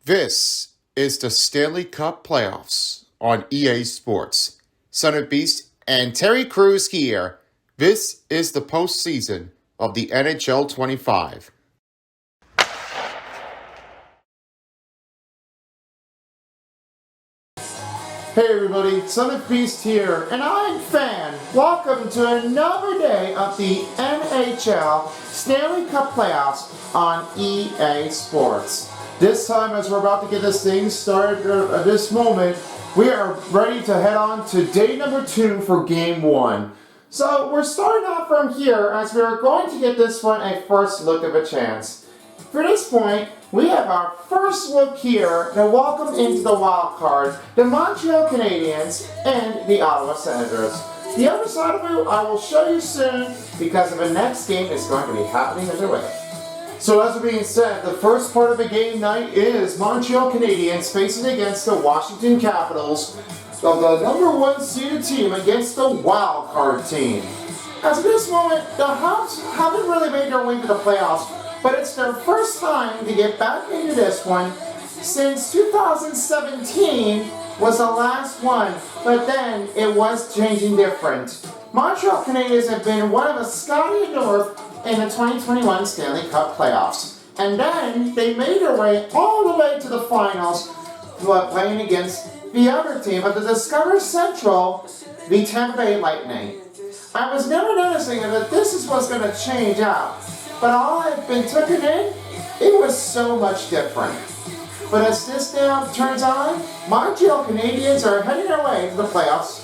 This is the Stanley Cup playoffs on EA Sports. Son of Beast and Terry Crews here. This is the postseason of the NHL 25. Hey everybody, Son of Beast here, and I'm Fan. Welcome to another day of the NHL Stanley Cup playoffs on EA Sports. This time, as we're about to get this thing started at this moment, we are ready to head on to day number 2 for game 1. So we're starting off from here as we are going to get this one a first look of a chance. For this point, we have our first look here to welcome into the wild card the Montreal Canadiens and the Ottawa Senators. The other side of it I will show you soon because the next game is going to be happening underway. So as being said, the first part of the game night is Montreal Canadiens facing against the Washington Capitals of the number 1 seeded team against the wild card team. As of this moment, the Habs haven't really made their way to the playoffs, but it's their first time to get back into this one since 2017 was the last one, but then it was changing different. Montreal Canadiens have been one of the Scotty North in the 2021 Stanley Cup playoffs. And then they made their way all the way to the finals, playing against the other team of the Discover Central, the Tampa Bay Lightning. I was never noticing that this is what's going to change out. But all I've been taken in, it was so much different. But as this now turns on, Montreal Canadiens are heading their way to the playoffs.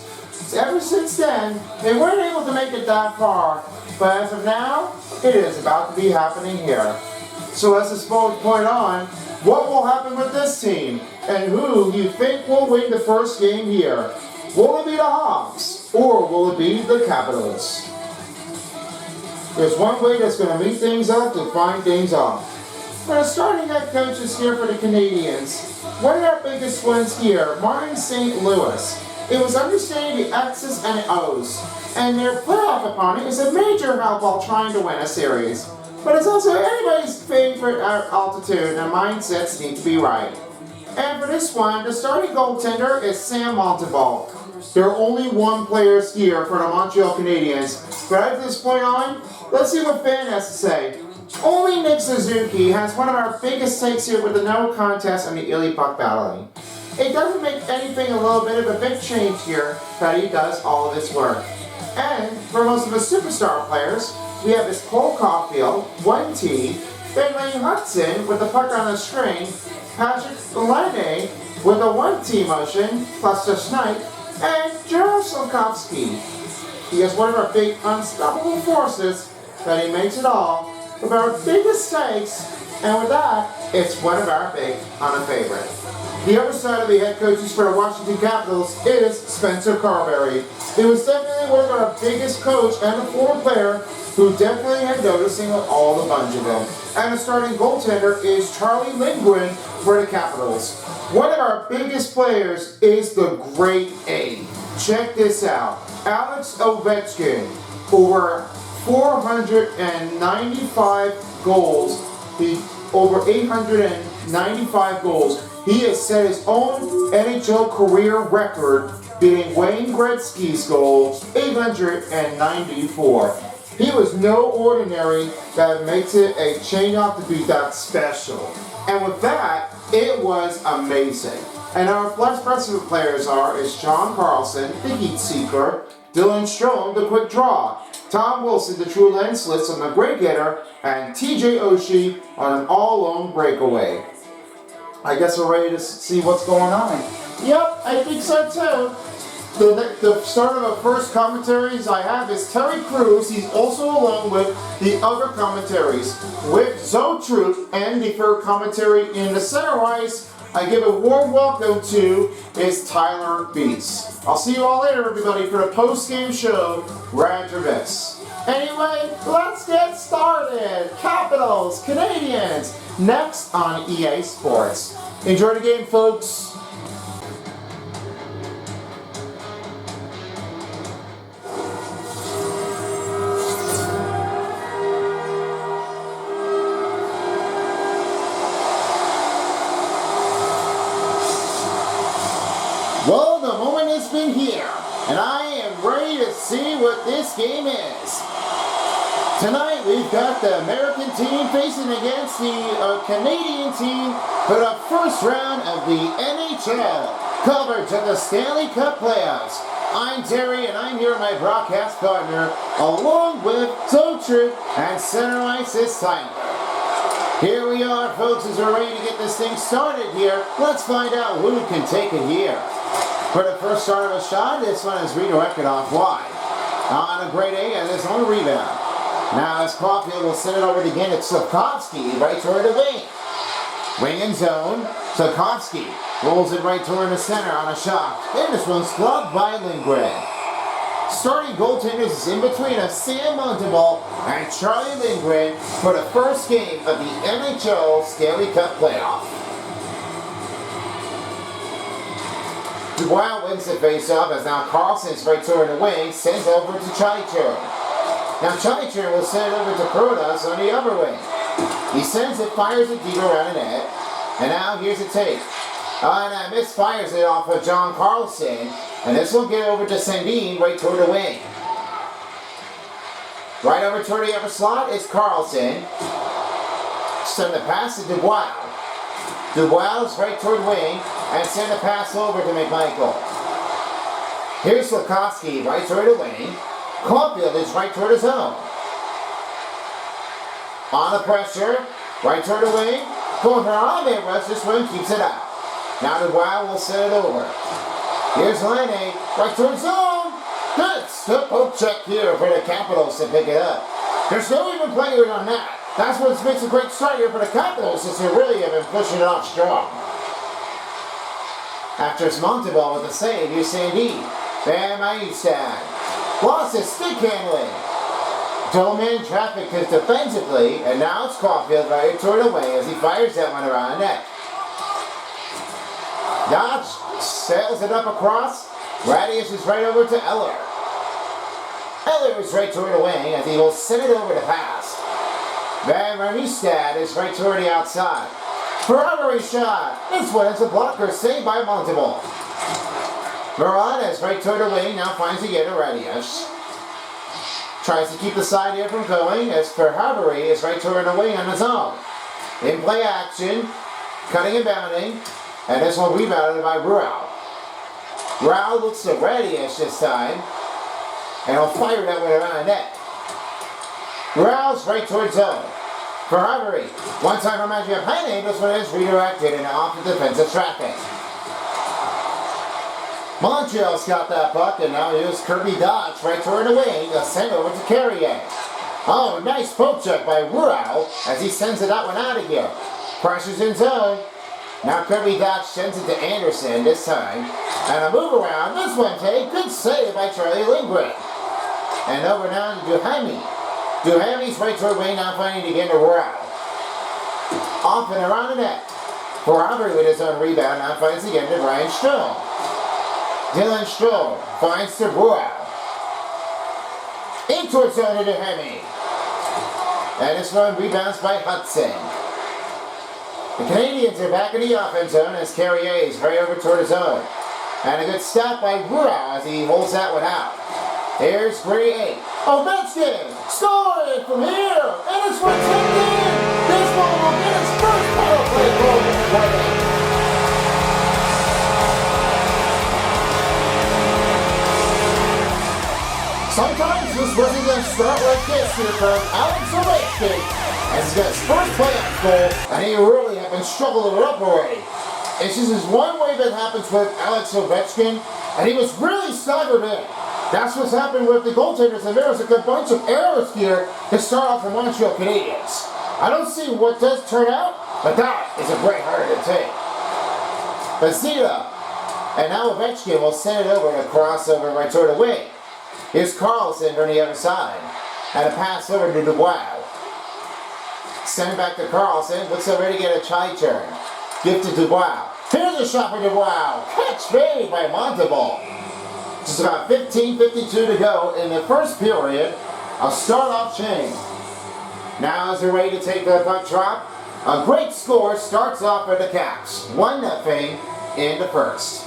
Ever since then, they weren't able to make it that far. But as of now, it is about to be happening here. So as this point on, what will happen with this team? And who you think will win the first game here? Will it be the Hawks? Or will it be the Capitals? There's one way that's going to meet things up to find things off. For the starting head coaches here for the Canadiens, one of our biggest ones here, Martin St. Louis. It was understanding the X's and O's, and their playoff opponent is a major help while trying to win a series. But it's also anybody's favorite altitude, and mindsets need to be right. And for this one, the starting goaltender is Sam Montevalk. There are only one player here for the Montreal Canadiens, but at this point on, let's see what Fan has to say. Only Nick Suzuki has one of our biggest takes here with the no contest and the Illy puck battling. It doesn't make anything a little bit of a big change here that he does all of his work. And for most of the superstar players, we have this Cole Caulfield, 1T, then Lane Hudson with the puck on the string, Patrick Laine with a 1T motion, plus the snipe, and Gerald Slafkovsky. He is one of our big unstoppable forces that he makes it all with our biggest takes, and with that, it's one of our big favorite. The other side of the head coaches for the Washington Capitals is Spencer Carberry. He was definitely one of our biggest coach and a former player who definitely had noticing all the bunch of them. And the starting goaltender is Charlie Lindgren for the Capitals. One of our biggest players is the Great A. Check this out. Alex Ovechkin, over 495 goals, over 895 goals. He has set his own NHL career record, beating Wayne Gretzky's goal, 894. He was no ordinary. That makes it a chain-off to be that special. And with that, it was amazing. And our rest of the players is John Carlson, the Heat Seeker, Dylan Strome, the Quick Draw, Tom Wilson, the True Lens Slits on the Great Getter, and TJ Oshie on an all-lone breakaway. I guess we're ready to see what's going on. Yep, I think so too. The start of the first commentaries I have is Terry Crews. He's also along with the other commentaries. With Zoe Troop and the third commentary in the center ice, I give a warm welcome to is Tyler Beats. I'll see you all later, everybody, for the post-game show right after this. Anyway, let's get started. Capitals, Canadiens, next on EA Sports. Enjoy the game, folks. Well, the moment has been here, and I am ready to see what this game is. Tonight we've got the American team facing against the Canadian team for the first round of the NHL coverage of the Stanley Cup playoffs. I'm Terry, and I'm here with my broadcast partner, along with Totri and center ice is Tyler. Here we are, folks, as we're ready to get this thing started here. Let's find out who can take it here. For the first start of a shot, this one is redirected off wide. On a grade A, and there's on a rebound. Now as Caulfield will send it over again, it's Slavkovsky right toward the wing. Wing in zone, Slavkovsky rolls it right toward the center on a shot. And this one's blocked by Lindgren. Starting goaltenders is in between of Sam Montembeault and Charlie Lindgren for the first game of the NHL Stanley Cup playoff. Dubois wins the face-off as now Carlson's right toward the wing, sends over to Chaichur. Now Chaichur will send it over to Protas on the other wing. He sends it, fires it deep around the net, and now here's a take. And misfires it off of John Carlson, and this will get over to Sandin right toward the wing. Right over toward the upper slot is Carlson. Send the pass to Dubois. Dubois is right toward wing, and send the pass over to McMichael. Here's Slavkovsky right toward the wing. Caulfield is right toward his zone. On the pressure, right toward the wing. Going for an on-man rush, this one keeps it out. Now Dubois will send it over. Here's Laine, right toward zone. Good poke check here for the Capitals to pick it up. There's no even players on that. That's what makes a great start here for the Capitals, since they really have been pushing it off strong. After it's Montembeault with the save, here's Sandin. Van Maestad. Lost his stick handling. Dolman traffic is defensively, and now it's Caulfield right toward the wing as he fires that one around the net. Dodge sails it up across. Radius is right over to Eller. Eller is right toward the wing as he will send it over to pass. Van Maestad is right toward the outside. Ferrari shot. This one is a blocker saved by Montembeault. Morales is right toward the wing, now finds again a Radius. Tries to keep the side here from going as Ferrari is right toward the wing on his own. In play action, cutting and bounding, and this one rebounded by Rau. Rau looks to Radius this time, and he'll fire that one around the net. Rau's right toward zone. Ferrari, one time reminds me of Heine, this one is redirected and off the defensive traffic. Montreal's got that puck, and now here's Kirby Dodge right toward the wing, a send over to Carrier. Oh, nice poke check by Rau as he sends that one out of here. Pressure's in zone. Now Kirby Dodge sends it to Anderson this time. And a move around, this one take, good save by Charlie Lindgren. And over now to Duhamel. Duhamel's right toward wing, now finding again to Rau. Off and around the net. Ferrari with his own rebound, now finds again to Ryan Strome. Dylan Strome finds to Rau. In towards zone to Duhamel. And this one rebounds by Hudson. The Canadians are back in the offense zone as Carrier is right over toward his zone. And a good stop by Rau as he holds that one out. Here's grade 8. Ovechkin scoring from here, and it's for tipped in. This one will get his first power play goal in the play. Sometimes this wasn't going to start like this here from Alex Ovechkin as he's got his first playoff goal, and he really has been struggling it up already. It's just this one way that happens with Alex Ovechkin, and he was really staggered in. That's what's happened with the goaltenders, and there's a good bunch of errors here to start off the Montreal Canadiens. I don't see what does turn out, but that is a great heart to take. Bazita, and now Ovechkin will send it over to crossover right toward the wing. Here's Carlson from the other side, and a pass over to Dubois. Send it back to Carlson, looks over to get a chai turn. Give to Dubois. Here's a shot for Dubois. Catch made by Montembeault. Just about 15:52 to go in the first period. A start-off change. Now as they're ready to take the puck drop, a great score starts off for the Caps. 1-0 in the first.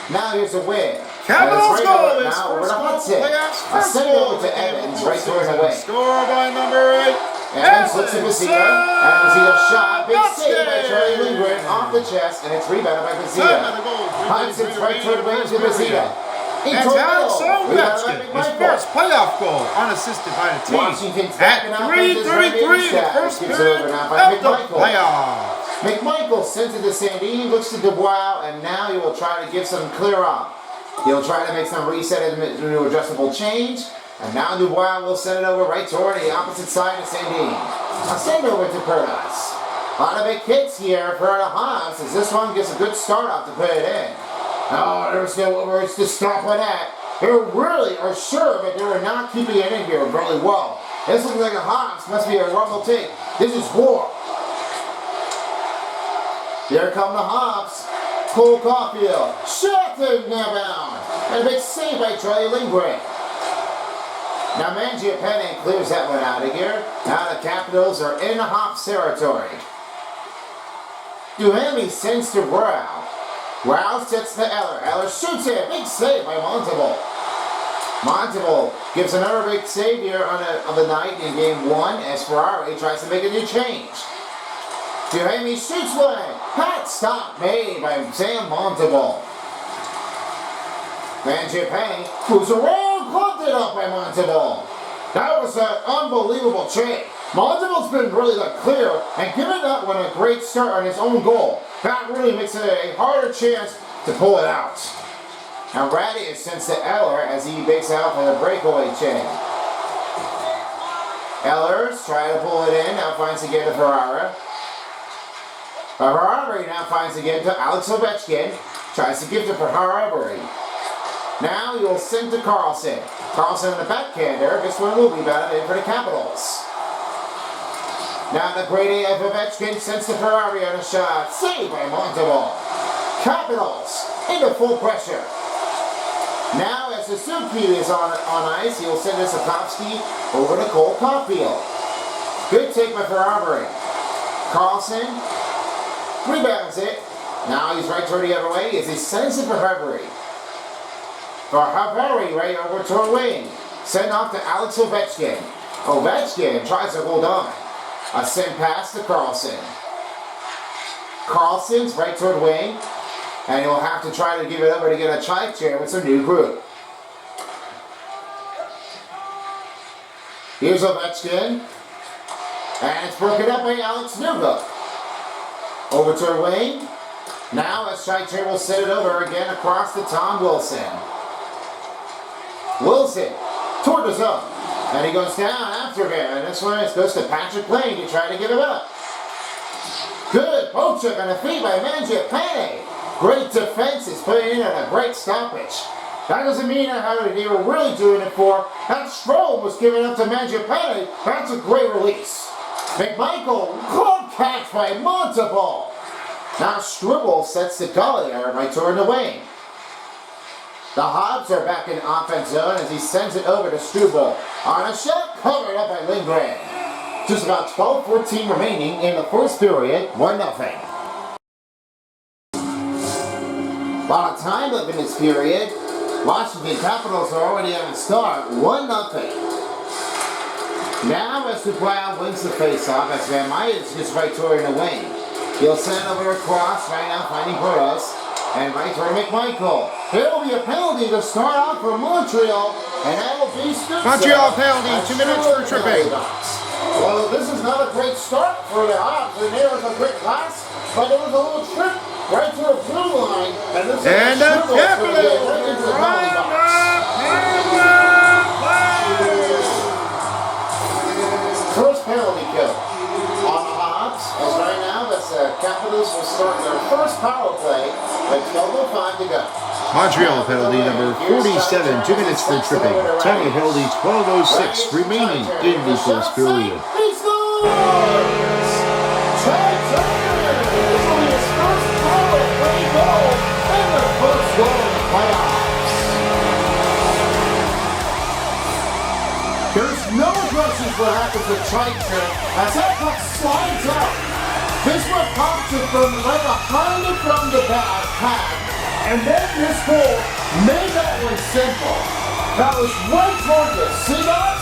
Now here's a win. Capitals goal is now over first to goal Hudson. playoffs. A send over to Evans, right towards the wing. Score by number 8. Evans looks at Bazita, and Bazita shot. Big save by Charlie Lindgren off the chest, and it's rebounded by Bazita. Hudson's right toward the wing to Bazita. And Alex Ovechkin, his first playoff goal, unassisted by the team. Washington's At 3:33 in the first period of the playoffs. McMichael sends it to Sandy. He looks to Dubois, and now he will try to give some clear up. He'll try to make some reset into adjustable change. And now Dubois will send it over right toward the opposite side of Sandy. A send over to Curtis. A lot of big hits here for the Hobbs as this one gets a good start off to put it in. Oh, there's no words to stop on that. They really are sure that they were not keeping it in here really well. This looks like a Hobbs. Must be a rumble take. This is war. Here come the Hobbs. Cole Caulfield. Shot to Nabound. And a big save by Charlie Lindgren. Now Mangiapane clears that one out of here. Now the Capitals are in the Hobbs territory. Duhamel sends to Brown. Brown sets to Eller. Eller shoots it. Big save by Monteval. Monteval gives another big save here on the night in game 1 as Ferrari tries to make a new change. Duhamel shoots one. Hot stop made by Sam Monteval. Mangiapane, who's around, pumped it up by Monteval. That was an unbelievable trade. Monteval's been really clear and giving that one a great start on his own goal. That really makes it a harder chance to pull it out. Now Ratty is sent to Eller as he bakes out for the breakaway chain. Eller's trying to pull it in, now finds again to Ferrara. Ferrari now finds again to Alex Ovechkin. Tries to give to Ferrari. Now he will send to Carlson. Carlson in the backhander. This one will be batted in for the Capitals. Now the great A of Ovechkin sends to Ferrari on a shot. Saved by Monteval. Capitals into full pressure. Now as Suzuki is on ice, he'll send to Sapkowski over to Cole Caulfield. Good take by Ferrari. Carlson rebounds it. Now he's right toward the other way as he sends it for Ferrari. For Ferrari right over toward wing. Send off to Alex Ovechkin. Ovechkin tries to hold on. A send pass to Carlson. Carlson's right toward wing. And he'll have to try to give it over to get a try chair with some new group. Here's Ovechkin. And it's broken up by Alex Newhook. Over to wing. Now as Scheiter will set it over again across to Tom Wilson. Wilson toward the zone. And he goes down after him. And this one goes to Patrick Lane to try to give it up. Good poke check on a feed by Mangiapane. Great defense is putting in at a great stoppage. That doesn't mean how they were really doing it for. That Strome was giving up to Mangiapane. That's a great release. McMichael, good catch by Monteval. Now Stribble sets the Collier right toward the wing. The Hobbs are back in offense zone as he sends it over to Struble. On a shot covered up by Lindgren. Just about 12-14 remaining in the first period, 1-0. A lot of time left in this period. Washington Capitals are already on a start, 1-0. Now as Dubois wins the faceoff as Van Myers gets right toward the wing. He'll send over across, right now finding Burroughs. And right toward McMichael. It'll be a penalty to start off for Montreal. And that'll be Montreal penalty, 2 minutes for tripping. Well, this is not a great start for the Hobbs. And there was a great pass, but there was a little trip right to the blue line. And this and is the Capitals right up. First penalty kill on the Hobbs. As right now, the Capitals will start their first power play with 12:05 to go. Montreal penalty number 47, 2 minutes for tripping. Time of penalty 12:06 remaining in the first period. He scores! Chad Turner! This will be his first power play goal and their first goal in the playoffs. There's no addressing what happens with Scheiter as that puck slides out. This one pops it from right behind it from the back pad. And then this goal made that one simple. That was right toward the see that?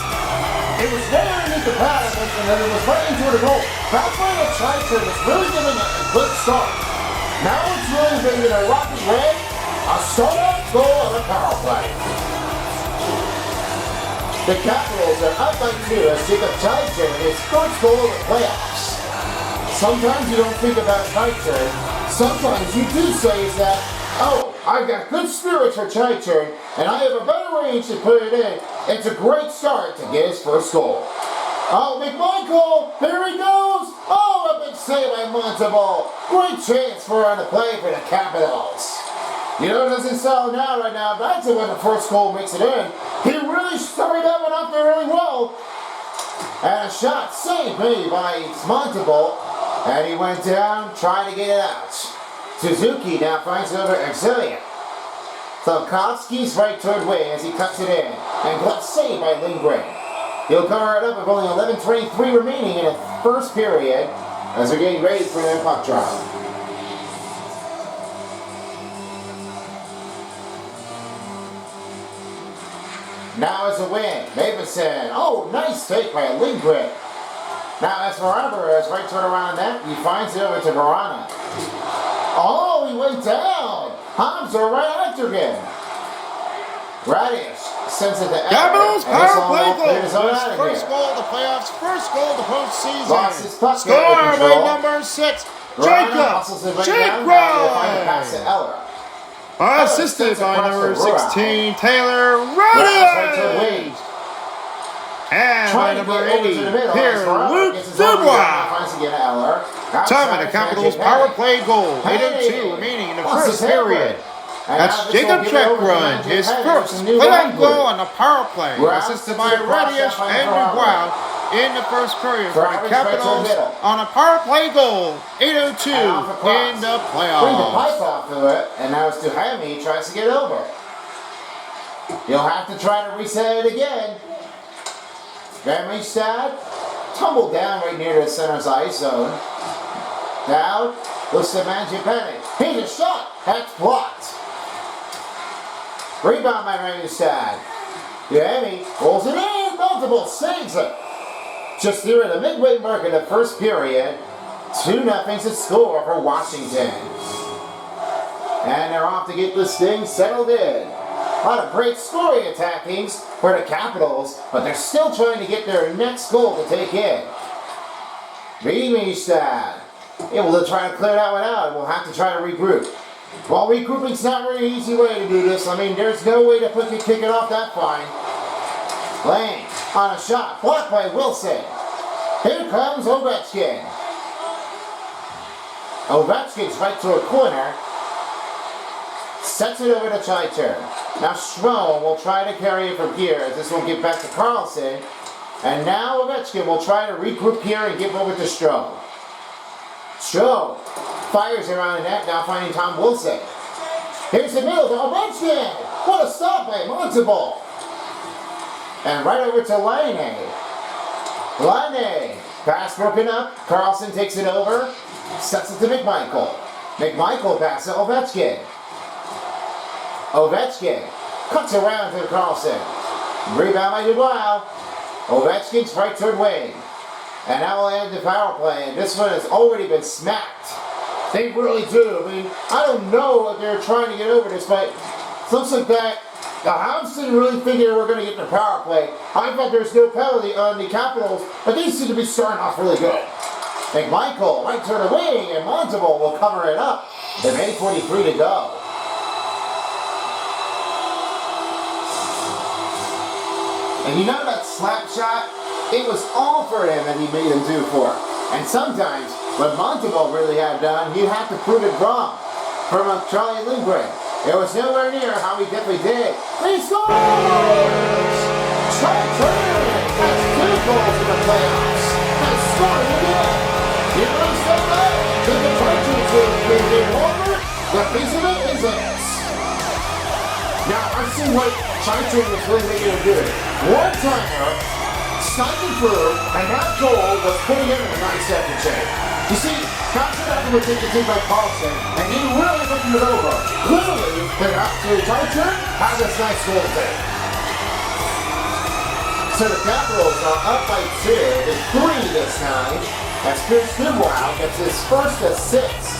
It was right underneath the pad, and then it was right into the goal. That's why the Tri-Turn was really giving it a good start. Now it's really bringing a rocket red, a startup goal on a power play. The Capitals are up by 2 as Jacob Tri-Turn his first goal of the playoffs. Sometimes you don't think about Tri-Turn. Sometimes you do say is that, oh, I've got good spirits for Tri-Turn, and I have a better range to put it in. It's a great start to get his first goal. Oh, McMichael, here he goes. Oh, a big save by Montalvo. Great chance for him to play for the Capitals. You know, it doesn't sound now right now. That's when the first goal makes it in. He really started that one up there really well. And a shot saved made by Montalvo. And he went down, trying to get it out. Suzuki now finds it over Exilia. Tolkovsky's right toward wing as he cuts it in. And glove saved by Lindgren. He'll cover it up with only 11:23 remaining in the first period as they're getting ready for their puck drop. Now it's a win. Matheson. Oh, nice take by Lindgren. Now as for Alvarez, right toward around that, he finds it over to Verana. Oh, he went down. Hobbs are right after him. Radish sends it to Capitals power play goal. His First goal of the playoffs, first goal of the postseason. Score by number 6, Jacob Chikrin. Assisted by number 16, Taylor Radish. And by number 80, here, Luke Dubois. Time of the Capitals power play goal. 8:02 remaining in the first period. That's Jacob Chikrin, his first playoff goal on the power play. Assisted by Radish and Dubois in the first period for the Capitals on a power play goal. 8:02 in the playoffs. Bring the pipe off of it, and now it's Duhamel. He tries to get over. You'll have to try to reset it again. Stad tumbled down right near the center's ice zone. Down, looks to Mangiapane. Here's a shot. That's blocked. Rebound by Stad. Duhamel rolls it in. Multiple saves it. Just there at the midway mark in the first period. 2-0 to score for Washington. And they're off to get this thing settled in. A lot of great scoring attackings for the Capitals, but they're still trying to get their next goal to take in. Stad able to try to clear that one out. We'll have to try to regroup. Well, regrouping's not really an easy way to do this. I mean, there's no way to kick it off that fine. Lane on a shot, blocked by Wilson. Here comes Ovechkin. Ovechkin's right to a corner. Sets it over to Tri-Turn. Now Strome will try to carry it from here as this will get back to Carlson. And now Ovechkin will try to regroup here and give over to Strome. Strome fires around the net, now finding Tom Wilson. Here's the middle to Ovechkin. What a stop by Montalvo. And right over to Laine. Pass broken up. Carlson takes it over. Sets it to McMichael. McMichael passes to Ovechkin. Ovechkin cuts around to Carlson. Rebound by Dubois. Ovechkin's right toward wing. And now we'll end the power play. And this one has already been smacked. They really do. I mean, I don't know what they're trying to get over this, but it looks like that the Hounds didn't really figure we're going to get the power play. I thought there's no penalty on the Capitals, but they seem to be starting off really good. McMichael right toward the wing, and Montalvo will cover it up. With 8:43 to go. And you know that slap shot? It was all for him that he made him do for. And sometimes, what Montalvo really had done, you have to prove it wrong. From Charlie Lindgren. It was nowhere near how he definitely did. He scores! Tri-Turn has 2 goals in the playoffs. Has scored again. You know what I'm saying that? Did the Tri-Turn get over? The piece of it is this. Now, I've seen what Tri-Turn was really making him do. One-timer, sniping through, and that goal was putting him in a 9-second change. You see, Constantine was taken to by Carlson, and he really looking it over. Clearly, they're up to Tiger. Has this nice goal save. So the Capitals are up by 2 to 3 this time, as Pierce Dubois gets his first assist.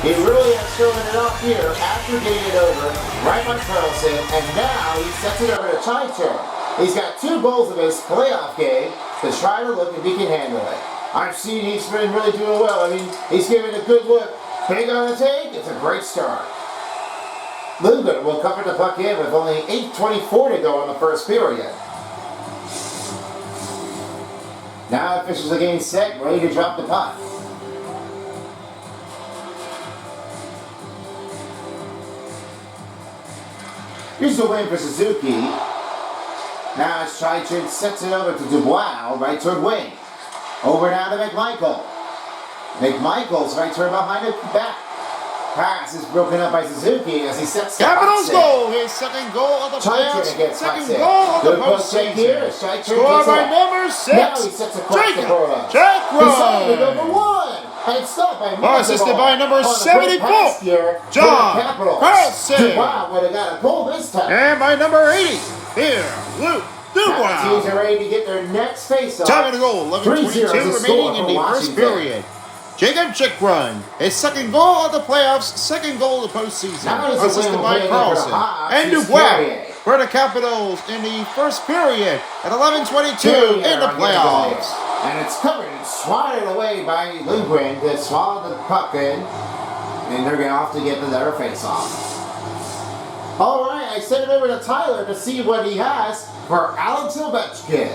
He really has shown it off here after getting it over right by Carlson, and now he sets it over to Tiger. He's got 2 goals in his playoff game to try to look if he can handle it. I've seen he's been really doing well. I mean, he's giving a good look. Big on the take. It's a great start. Lundgren will cover the puck in with only 8:24 to go in the first period. Now officials are getting set, ready to drop the puck. Here's the win for Suzuki. Now as Chaichik sets it over to Dubois, right toward wing. Over now to McMichael. McMichael's right toward behind the back. Pass is broken up by Suzuki as he sets the Capitals goal, his second goal of the playoffs. Second goal of the postseason. Scored by number 6. Now he sets across the board. Jack Ryan. Number 1. And it's stopped by assisted by number 74. John Carlson. Wow, would have got a goal this time. And by number 80. Here, Luke Dubois. Teams are ready to get their next face-off. Time to goal, 11:22 remaining in the first period. Jacob Chikrin, his second goal of the playoffs, second goal of the postseason, assisted by Carlson and Dubois for the Capitals in the first period at 11:22 in the playoffs. And it's covered and swatted away by Lundgren to swallow the puck in, and they're going to have to get their face-off. All right, I sent it over to Tyler to see what he has for Alex Ovechkin.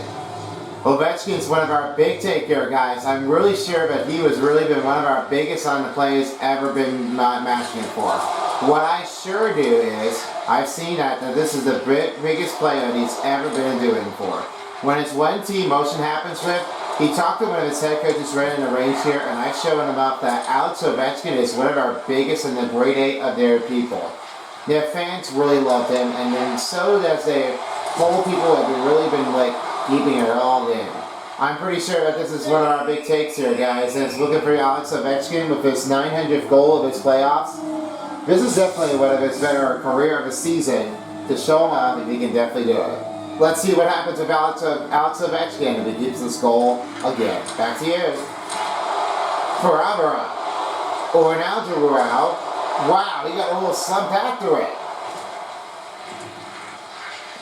Ovechkin's one of our big take here, guys. I'm really sure that he was really been one of our biggest on the plays ever been matching it for. What I sure do is, I've seen that this is the biggest play that he's ever been doing for. When it's one team motion happens with, he talked to one of his head coaches right in the range here, and I showed him about that Alex Ovechkin is one of our biggest in the grade 8 of their people. Their fans really love him, and then so does their whole people have really been like keeping it all in. I'm pretty sure that this is one of our big takes here, guys. And it's looking for Alex Ovechkin with his 900th goal of his playoffs. This is definitely one of his better career of the season to show him out that he can definitely do it. Let's see what happens with Alex Ovechkin if he keeps this goal again. Back to you. Forever. Or now to Rural. Wow, he got a little slump after it.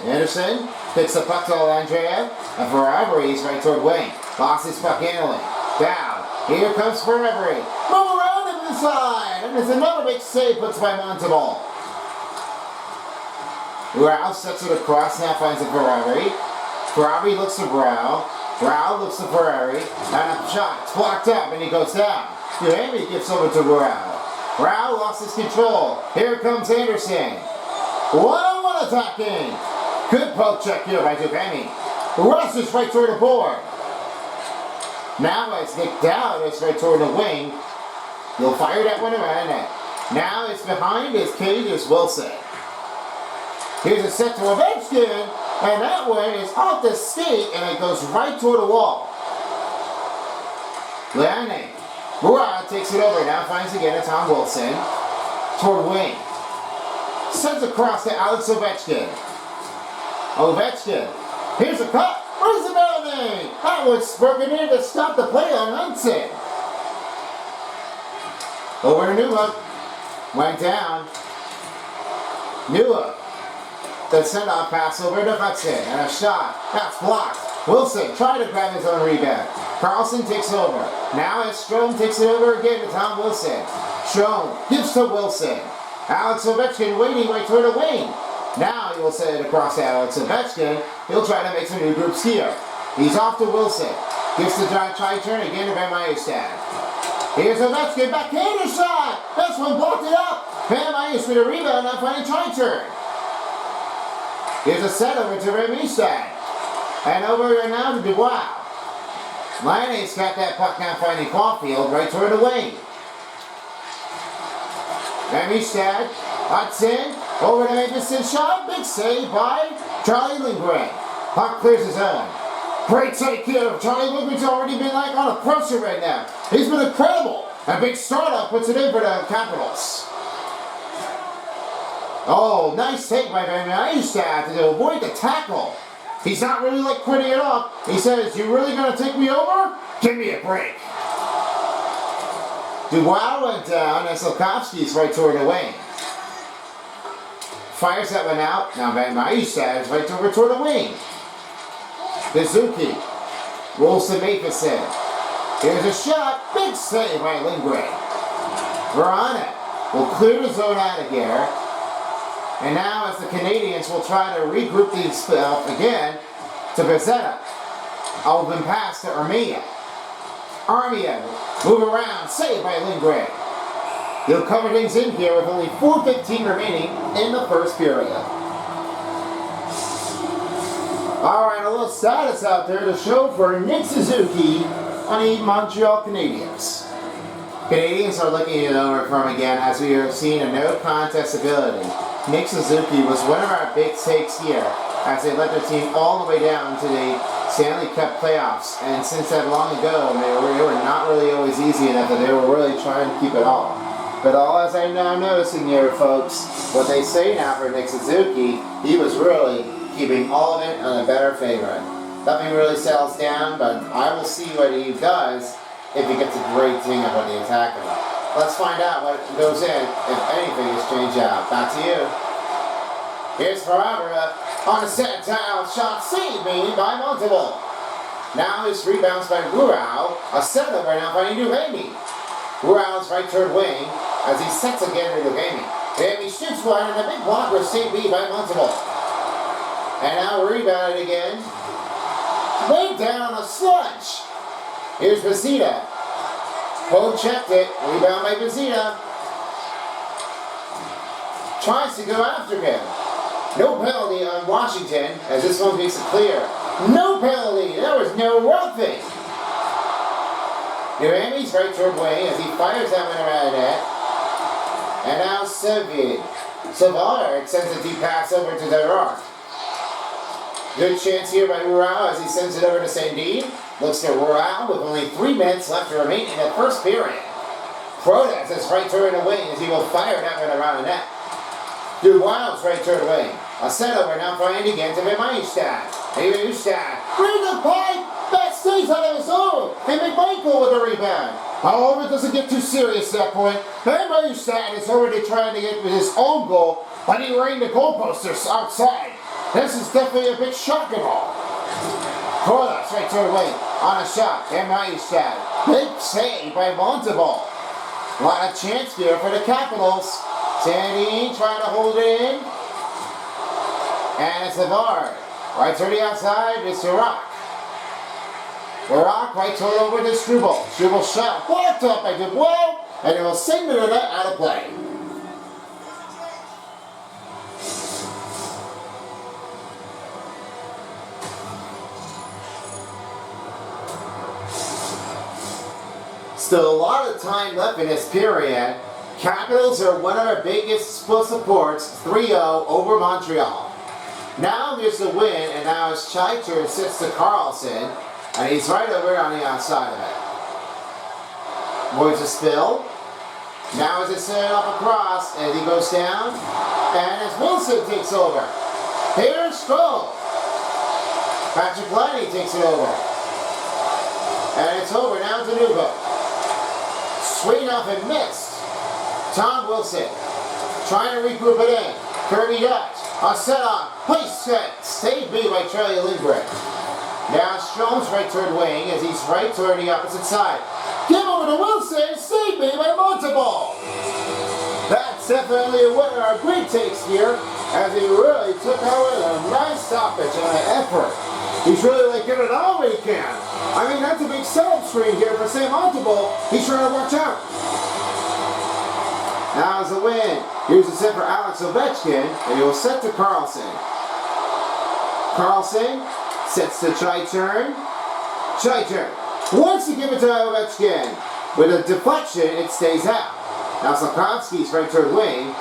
Anderson picks the puck to Andrea, and Forever he's right toward wing. Lost his puck handling. Down. Here comes Forever. Move around him inside, and there's another big save puts by Monteval. Rao sets it across, now finds it Ferrari. Ferrari looks to Brow. Brow looks to Ferrari. And a shot. It's blocked up and he goes down. Duhamel gets over to Brow. Brow lost his control. Here comes Anderson. One-on-one attacking. Good poke check here by Duhamel. Rushes right toward the board. Now it's Nick Dowd. It's right toward the wing. He'll fire that one around net. Now it's behind his cage is Wilson. Here's a set to Ovechkin, and that one is off the skate, and it goes right toward the wall. Leone. Murat takes it over, now finds again to Tom Wilson. Toward wing. Sends across to Alex Ovechkin. Ovechkin. Here's a cut. Where's the Melanie? That one's broken in to stop the play on Munson. Over to Newhook. Went down. Newhook. The send-off pass over to Hudson, and a shot. That's blocked. Wilson tried to grab his own rebound. Carlson takes over. Now as Strome takes it over again to Tom Wilson. Strome gives to Wilson. Alex Ovechkin waiting right toward the wing. Now he will send it across to Alex Ovechkin. He'll try to make some new groups here. He's off to Wilson. Gives the try turn again to Van Meyerstad. Here's Ovechkin, backhander shot. That's one blocked it up. Van Meyerstad with a rebound, now finding try turn. Here's a set over to Remistad. And over now to Dubois. Laney's got that puck now finding Caulfield right toward the wing. Remistad, Hudson, over to Matheson shot. Big save by Charlie Lindgren. Puck clears his own. Great take here. Charlie Woodward's already been like on a crusher right now. He's been incredible. A big startup puts it in for the Capitals. Oh, nice take by Van Riemsdyk to avoid the tackle. He's not really like quitting it off. He says, "You really gonna take me over? Give me a break." Dubois went down and Slafkovsky's right toward the wing. Fires that one out. Now Van Riemsdyk is right over toward the wing. Suzuki rolls to Matheson. Here's a shot. Big save by Lindgren. Verona will clear the zone out of here. And now as the Canadians will try to regroup these again to Bezzetta. Open pass to Armia. Armia move around. Save by Lindgren. They'll cover things in here with only 4:15 remaining in the first period. Alright, a little status out there to show for Nick Suzuki on the Montreal Canadiens. Canadians are looking it over from again as we have seen a no contest ability. Nick Suzuki was one of our big takes here as they led their team all the way down to the Stanley Cup playoffs. And since that long ago, they were not really always easy enough that they were really trying to keep it all. But all as I'm now noticing here, folks, what they say now for Nick Suzuki, he was really keeping all of it on a better favorite. Nothing really settles down, but I will see what he does if he gets a great thing up on the attacker. Let's find out what goes in if anything is changed out. Back to you. Here's Ferrara on a set tile shot saved by Montalvo. Now his rebounds by Rurau. A setup right now by Duhamel. Rurau's right toward wing as he sets again to Duhamel. Duhamel shoots one and a big blocker saved by Montalvo. And now rebounded again. Way down a sludge. Here's Bezzetta. Poe checked it. Rebound by Bezzetta. Tries to go after him. No penalty on Washington as this one makes it clear. No penalty. There was no roughing. Duhamil's right toward wing as he fires that one around the net. And now Savard sends a deep pass over to Derard. Good chance here by Rurau as he sends it over to Sandin. Looks to Rurau with only 3 minutes left to remain in the first period. Protas is right toward the wing as he will fire that one around the net. Dubois right toward the wing. A set over now firing again to Riemsdyk. Riemsdyk. Bring the pipe! That stays out of his own! And McMichael with the rebound. However, it doesn't get too serious at that point. Riemsdyk is already trying to get his own goal, but he ran the goalposters outside. This is definitely a big shock and all. Corliss right toward wing on a shot. Riemsdyk. Big save by Montalvo. A lot of chance here for the Capitals. Sandy trying to hold it in. And it's Savard. Right toward the outside, it's Rock. Rock right toward over to Struble. Struble shot blocked up by Dubois, and it will send the net out of play. Still a lot of time left in this period. Capitals are one of our biggest supports, 3-0 over Montreal. Now there's the win, and now as Scheicher sits to Carlson, and he's right over on the outside of it. Boys a spill. Now as it's set up across, and he goes down, and as Wilson takes over. Here's Stroll. Patrick Laine takes it over. And it's over now to Nubo. Swing off and missed. Tom Wilson trying to regroup it in. Kirby Dutch. A set on. Place set. Stayed B by Charlie Lindgren. Now Strome's right toward wing as he's right toward the opposite side. Give over to Wilson. Stayed B by Montalvo. That's definitely one of our great takes here as he really took out with a nice stoppage and an effort. He's really like giving it all he can. I mean, that's a big setup screen here for St. Montalvo. He's trying to watch out. Now is the win. Here's the set for Alex Ovechkin, and he will set to Carlson. Carlson sets to Scheicher. Scheicher wants to give it to Ovechkin. With a deflection, it stays out. Now Slafkovsky's right toward wing.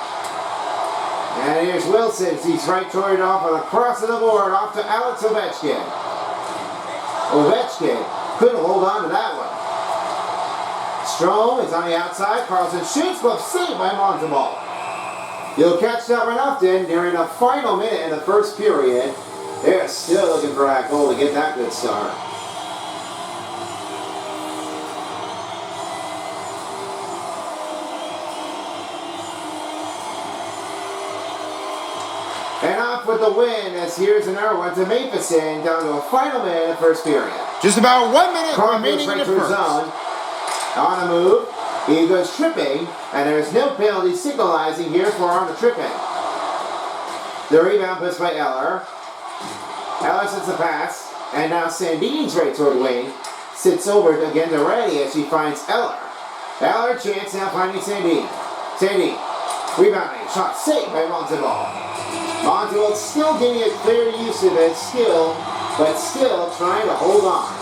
And here's Wilson. He's right toward off and across the board off to Alex Ovechkin. Ovechkin couldn't hold on to that one. Strome is on the outside. Carlson shoots, but saved by Montembeault. You'll catch that one often during the final minute in the first period. They're still looking for that goal to get that good start. And off with the win as here's another one to Matheson down to a final minute in the first period. Just about 1 minute Carl remaining in the right first. Zone. On the move, he goes tripping, and there's no penalty signalizing here for on the tripping. The rebound pushed by Eller. Eller sends the pass, and now Sandin's right toward the wing. Sits over again to Reddy as she finds Eller. Eller chance now finding Sandin. Sandin, rebounding, shot saved by Montembeault. Montembeault still getting a clear use of it, but still trying to hold on.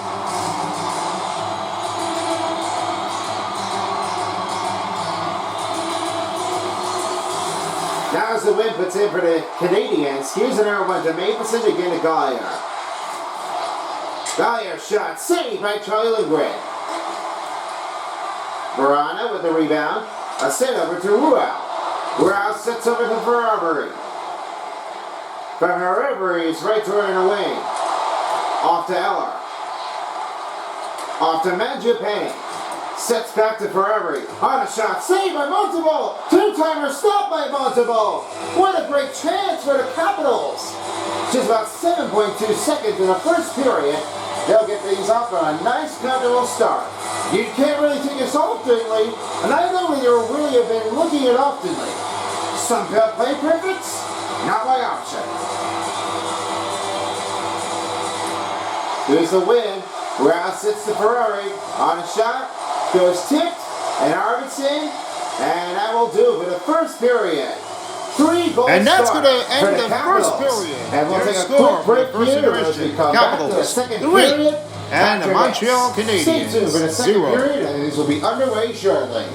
Now as the win puts in for the Canadians, here's another one to Matheson again to Gallier. Gallier shot saved by Charlie Lindgren. Verana with the rebound. A set over to Ruel. Ruel sets over to Ferrari. Ferrari is right toward in the wing. Off to Eller. Off to Mangiapane. Sets back to Ferrari. On a shot. Saved by Montembeault. Two-timer stop by Montembeault. What a great chance for the Capitals. Just about 7.2 seconds in the first period. They'll get things off on a nice comfortable start. You can't really take this oftenly, and I know they really have been looking at oftenly. Some play perfects, not by option. Here's the win. Rouse sits to Ferrari. On a shot. Goes tipped. And Arvidsson. And that will do for the first period. 3 goals. And that's going to end the the first period. And we'll Their take a score quick for break the first here as we intermission. come back to the Capitals second 3. period. And the Montreal Stay tuned for the Canadiens second 0. period, and these will be underway shortly.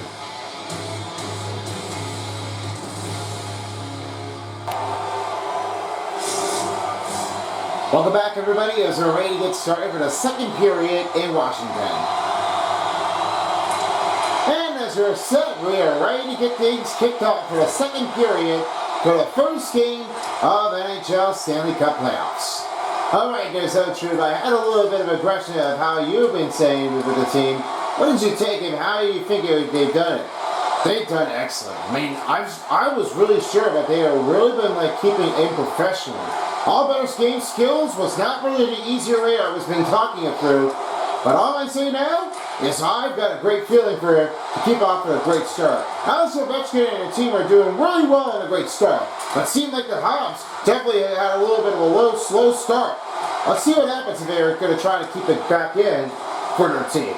Welcome back, everybody, as we're ready to get started for the second period in Washington. And as we're set, we are ready to get things kicked off for the second period for the first game of NHL Stanley Cup playoffs. All right, guys, so true. I had a little bit of aggression of how you've been saying with the team. What did you take and how do you think they've done it? They've done excellent. I mean, I was really sure that they have really been keeping aim professionally. All better game skills was not really the easier way I was been talking it through. But all I say now is I've got a great feeling for it to keep off to a great start. Also, Ovechkin and the team are doing really well in a great start. But it seemed like the Habs definitely had a little bit of a slow start. Let's see what happens if they're going to try to keep it back in for their team.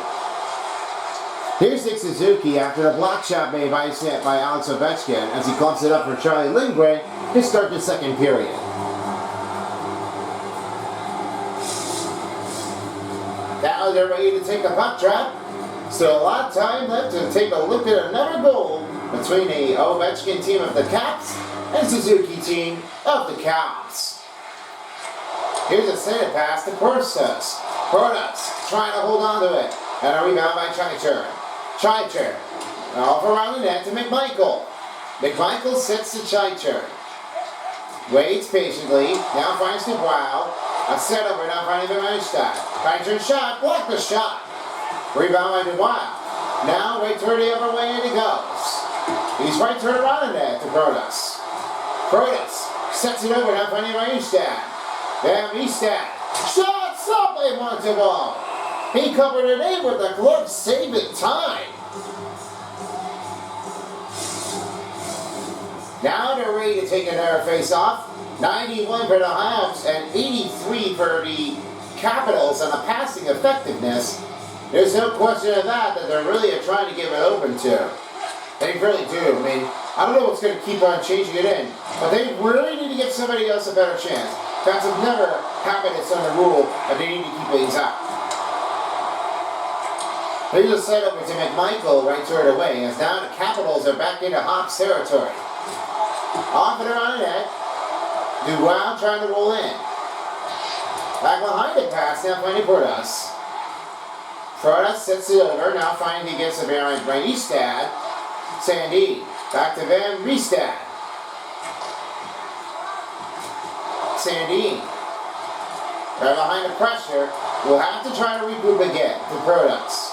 Here's Nick Suzuki after the block shot made by Alex Ovechkin as he clumps it up for Charlie Lindgren to start the second period. Now they're ready to take the puck trap. Still a lot of time left to take a look at another goal between the Ovechkin team of the Caps and Suzuki team of the Caps. Here's a center pass to Protas. Protas trying to hold on to it. And a rebound by Chychyr. Chychyr off around the net to McMichael. McMichael sets to Chychyr. Waits patiently. Now finds Dubois. A set over now finding the Reichstadt. Chychyr shot. Block the shot. Rebound by Dubois. Now right toward the other way and he goes. He's right toward around the net to Protas. Protas sets it over now finding Reichstadt. Van Riestad. Shot stop by Montembeault. He covered it in with the glove saving time. Now they're ready to take another face-off. 91 for the Habs and 83 for the Capitals on the passing effectiveness. There's no question of that they're really trying to give it open to. They really do. I mean, I don't know what's going to keep on changing it in, but they really need to give somebody else a better chance. That's never happened. It's on the rule, but they need to keep things up. Here's a setup to McMichael right toward away, as now the Capitals are back into Hawks territory. Off and around the net. Dubois trying to roll in. Back behind the pass, now finding Protas. Protas sets it over, now finding he gets a Van Riestad. Sandy, back to Van Riestad. Sandy, right behind the pressure, will have to try to regroup again to Protas.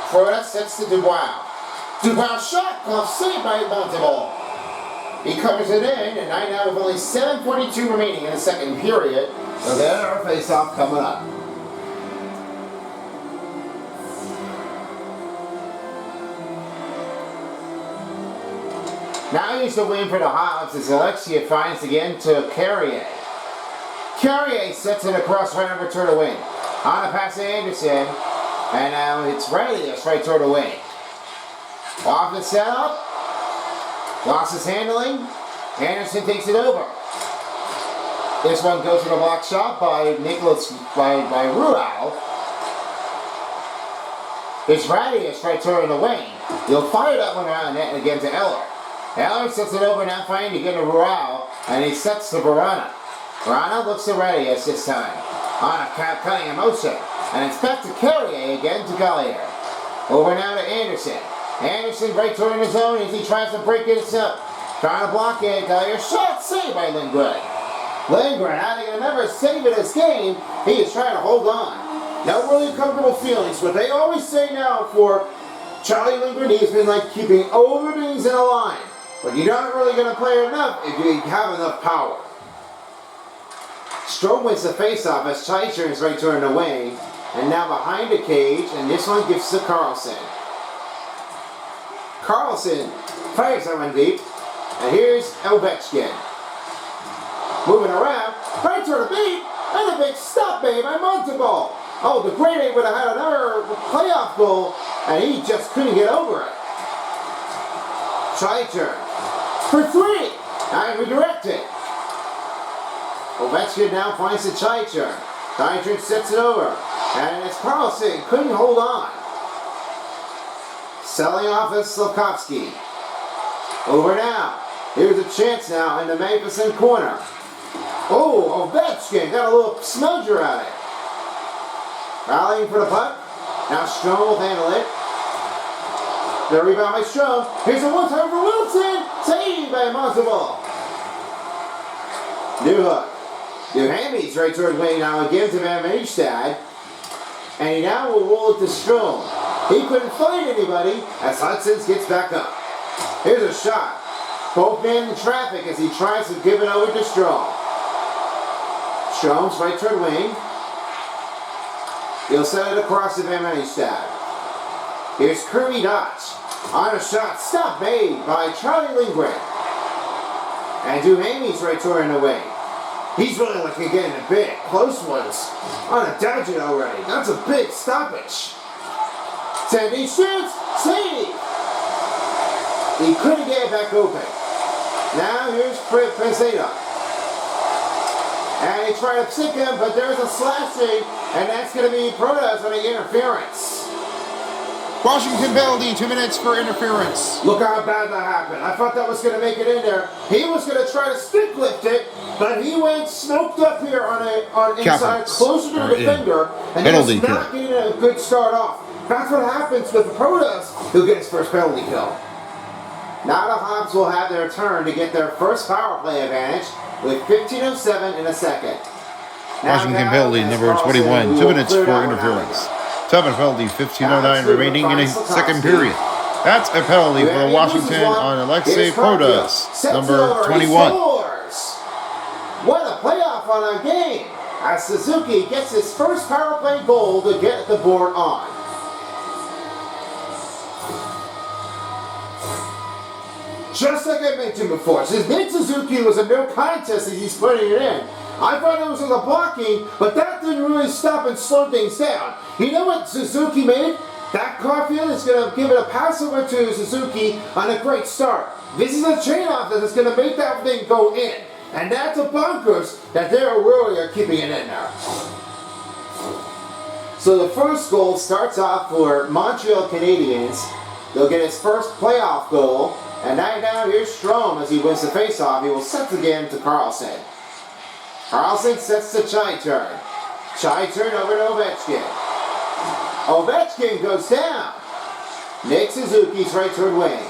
Protas sets to Dubois. Dubois shot, off saved by Monteval. He covers it in, and 9 out with only 7:42 remaining in the second period. So there's our face-off coming up. Now he's the win for the Hobbs as Alexia finds again to Carrier. Carrier sets it across right over toward the wing. On a pass to Anderson, and now it's Radius right toward the wing. Off the setup. Lost his handling. Anderson takes it over. This one goes to the block shot by Nicholas by Ruau. It's Radius right toward the wing. He'll fire that one around net again to Eller. Eller sets it over now finding to get to Ruau, and he sets to Verana. Verana looks to Radius this time. On a cutting motion. And it's back to Carrier again to Collier. Over now to Anderson. Anderson right toward his zone as he tries to break it up. Trying to block it. Collier shot saved by Lindgren. Lindgren having another save in this game. He is trying to hold on. No really comfortable feelings. What they always say now for Charlie Lindgren, he's been like keeping openings in a line. But you're not really going to play enough if you have enough power. Strome wins the faceoff as Teicher is right toward the wing. And now behind the cage, and this one gives to Carlson. Carlson fires that one deep, and here's Ovechkin. Moving around, right toward the beat, and a big stop made by Monteval. Oh, the Great Eight would have had another playoff goal, and he just couldn't get over it. Teicher for 3, and redirected. Ovechkin now finds the Teicher. Teicher sets it over. And it's Carlson, couldn't hold on. Selling off as Slavkovsky. Over now. Here's a chance now in the Matheson corner. Oh, Ovechkin got a little smudger at it. Rallying for the puck. Now Strome will handle it. The rebound by Strome. Here's a one-time for Wilson. Saved by Monteval. New hook. Duhamie's right toward wing now again to Van Riestad. And he now will roll it to Strome. He couldn't find anybody as Hudson gets back up. Here's a shot. Both men in traffic as he tries to give it over to Strome. Strome's right toward wing. He'll set it across to Van Riestad. Here's Kirby Dodge. On a shot, stop made by Charlie Lindgren. And Duhamie's right toward the wing. He's really looking getting a big close ones on a dodging already. That's a big stoppage. Sandy shoots, save. He couldn't get it back open. Now here's Peseta. And he tried to stick him, but there's a slashing, and that's going to be Protas on the interference. Washington penalty, 2 minutes for interference. Look how bad that happened. I thought that was going to make it in there. He was going to try to stick lift it, but he went smoked up here on inside, closer to the defender, and he was not getting a good start off. That's what happens with Protas, who gets his first penalty kill. Now the Hobbs will have their turn to get their first power play advantage with 15:07 in a second. Washington penalty number 21, 2 minutes for interference. 7 penalty, 15:09 remaining in a second period. That's a penalty for Washington on Alexei Protas, number 21. What a playoff on a game as Suzuki gets his first power play goal to get the board on. Just like I mentioned before, since Nick Suzuki was a no contest as he's putting it in, I thought it was in the blocking, but that didn't really stop and slow things down. You know what Suzuki made? That Caulfield is going to give it a pass over to Suzuki on a great start. This is a chain-off that is going to make that thing go in. And that's a bunkers that they really are keeping it in there. So the first goal starts off for Montreal Canadiens. They'll get his first playoff goal. And now here's Strome as he wins the faceoff. He will set again to Carlson. Carlson sets the Chai turn. Chai turn over to Ovechkin. Ovechkin goes down. Nick Suzuki's right toward wing.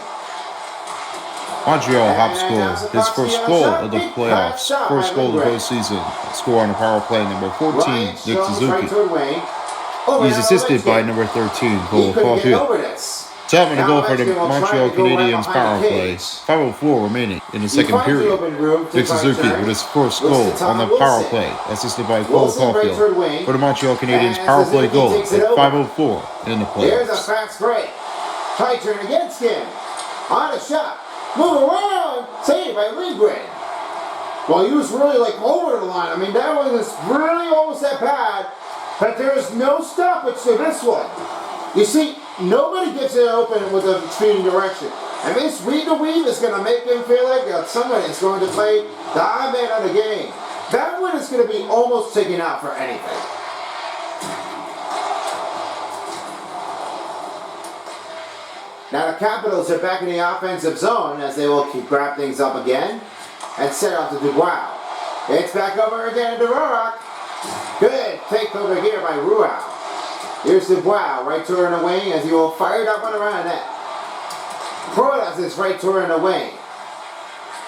Montreal have scored his first goal of the playoffs, first goal of the postseason. Score on a power play, number 14, Nick Suzuki. He's assisted by number 13, Cole Caulfield. Seven to go for the Montreal Canadiens power play. 5:04 remaining in the second period. Nick Suzuki with his first goal on the power play, assisted by Cole Caulfield for the Montreal Canadiens power play goal at 5:04 in the playoffs. Here's a fast break. Try turn against him. On a shot. Move around. Saved by Lindgren. Well, he was really like over the line. I mean, that one was really almost that bad. But there is no stoppage to this one. You see, nobody gets it open with a speeding direction. And this weed to weed is going to make him feel like that somebody is going to play the odd man of the game. That one is going to be almost taken out for anything. Now the Capitals are back in the offensive zone as they will grab things up again and set out to Dubois. It's back over again to Rorak. Good take over here by Ruau. Here's Dubois, right toward in the wing as he will fire it up on around net. Protas is right toward in the wing.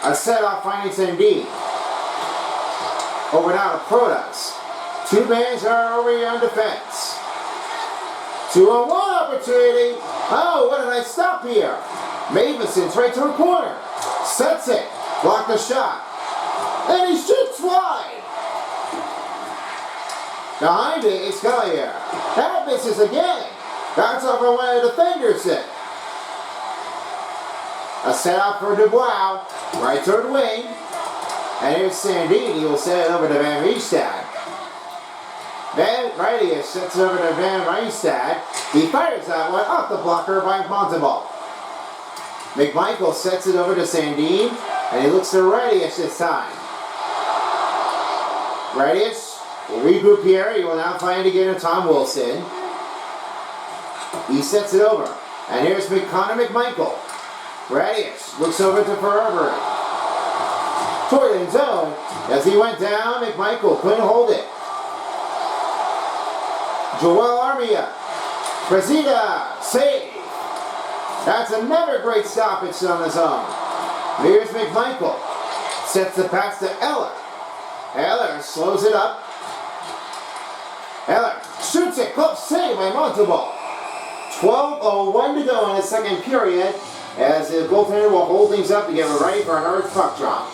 A set off finding Sandy. Over now to Protas. Two men are over here on defense. 2-on-1 opportunity. Oh, what a nice stop here. Mavison's right to the corner. Sets it. Block the shot. And he shoots wide. Behind it is Collier. That misses again. That's over one of the defenders it. A set up for Dubois. Right toward wing. And here's Sandini. He will set it over to Van Riemsdyk. Van Riemsdyk sets it over to Van Riemsdyk. He fires that one off the blocker by Montalban. McMichael sets it over to Sandin, and he looks to Radius this time. Radius will regroup here. He will now find again to Tom Wilson. He sets it over, and here's Connor McMichael. Radius looks over to Ferrari. Toward in zone, as he went down, McMichael couldn't hold it. Joel Armia. Brezina, save. That's another great stoppage on his own. Here's McMichael. Sets the pass to Eller. Eller slows it up. Eller shoots it. Close save by Montalban. 12:01 to go in the second period as the goaltender will hold things up to get ready for another puck drop.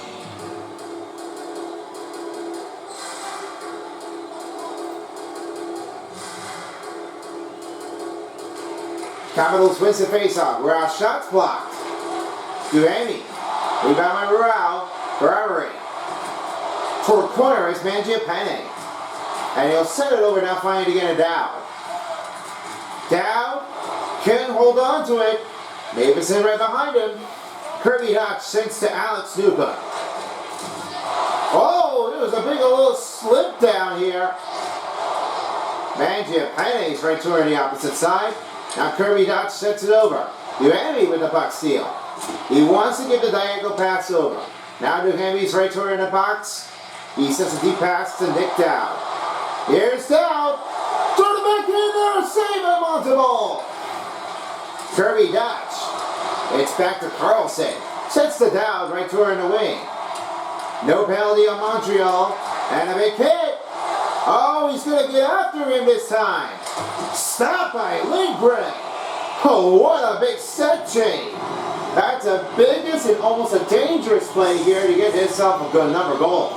Capitals wins the faceoff. Ruau shots blocked. Duhamy. Rebound by Ruau. Ferrari. Toward corner is Mangiapane. And he'll set it over now, finding again to Dowd. Dowd can hold on to it. Mavison right behind him. Kirby Dach sinks to Alex Nuka. Oh, there was a big little slip down here. Mangiapane is right toward the opposite side. Now Kirby Dach sets it over. Duhamy with the puck steal. He wants to get the diagonal pass over. Now Duhamy's right toward in the box. He sets a deep pass to Nick Dowd. Here's Dowd. Throw it back in there. Save by Montalban. Kirby Dach. It's back to Carlson. Sets the Dowd right toward in the wing. No penalty on Montreal. And a big hit. Oh, he's going to get after him this time. Stop by Lindgren. Oh, what a big set change. That's the biggest and almost a dangerous play here to get himself a good number goal.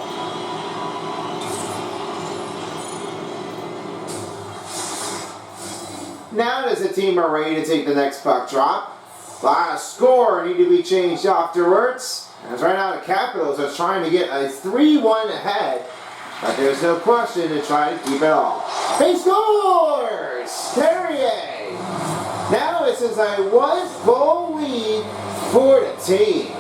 Now as the team are ready to take the next puck drop, a score need to be changed afterwards. As right now the Capitals are trying to get a 3-1 ahead. But there's no question to try to keep it all. He scores! Carrier! Now this is a 1-goal lead for the team.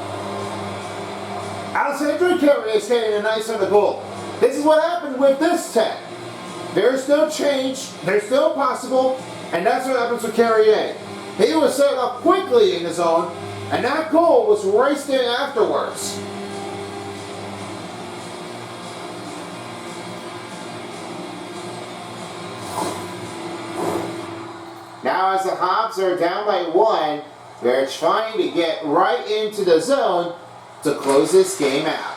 Alexandre Carrier is getting a nice on the goal. This is what happened with this 10. There's no change. They're still possible. And that's what happens with Carrier. He was set up quickly in the zone. And that goal was raced in afterwards. as the Habs are down by 1, they're trying to get right into the zone to close this game out.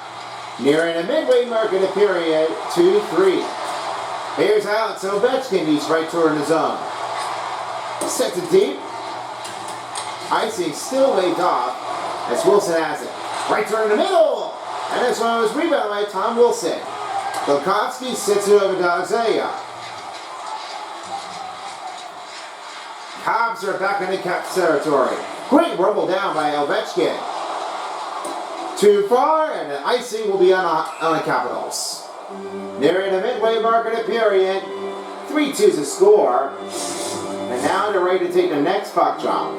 Nearing the midway mark of the period, 2-3. Here's Alex Ovechkin, he's right toward the zone. Sets it deep. Icing still waved off as Wilson has it. Right toward the middle! And this one was rebounded by Tom Wilson. Golkowski sits it over to Isaiah. Habs are back in the Caps territory. Great rumble down by Ovechkin. Too far, and the icing will be on the Capitals. Nearing the midway mark of the period, 3-2's the score. And now they're ready to take the next puck drop.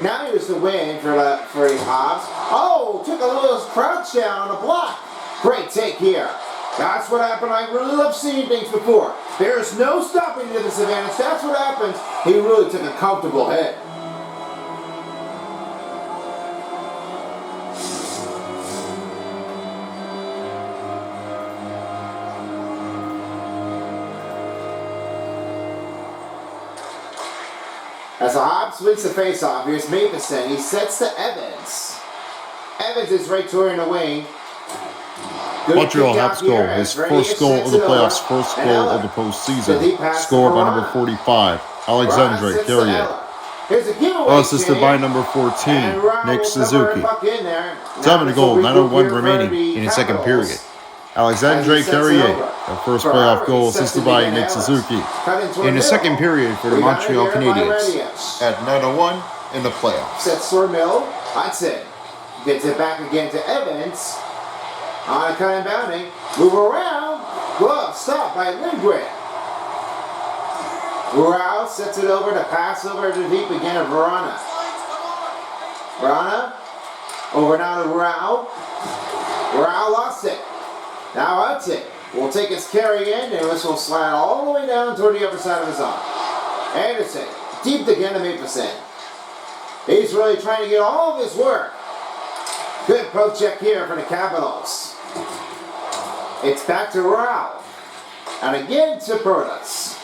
Now here's the win for the Habs. Oh, took a little crouch down on the block. Great take here. That's what happened. I really love seeing things before. There's no stopping the disadvantage. That's what happens. He really took a comfortable hit. As the Habs wins the faceoff, here's Matheson. He sets to Evans. Evans is right toward the wing. Montreal Habs goal, his first goal of the playoffs, first goal of the postseason. Scored by number 45, Alexandre Carrier. Assisted by number 14, Nick Suzuki. 7 goal, 9:01 remaining in the second period. Alexandre Carrier, the first playoff goal assisted by Nick Suzuki in the second period for the Montreal Canadiens at 9:01 in the playoffs. Sets for Mill. That's it. Gets it back again to Evans. On a cut and bounding. Move around. Glove stop by Lindgren. Rao sets it over to pass over to deep again to Verana. Verana. Over now to Rao. Rao lost it. Now that's it. We'll take his carry in, and this will slide all the way down toward the upper side of his arm. Anderson, deep again to Matheson. He's really trying to get all of his work. Good poke check here for the Capitals. It's back to Rao. And again to Protas.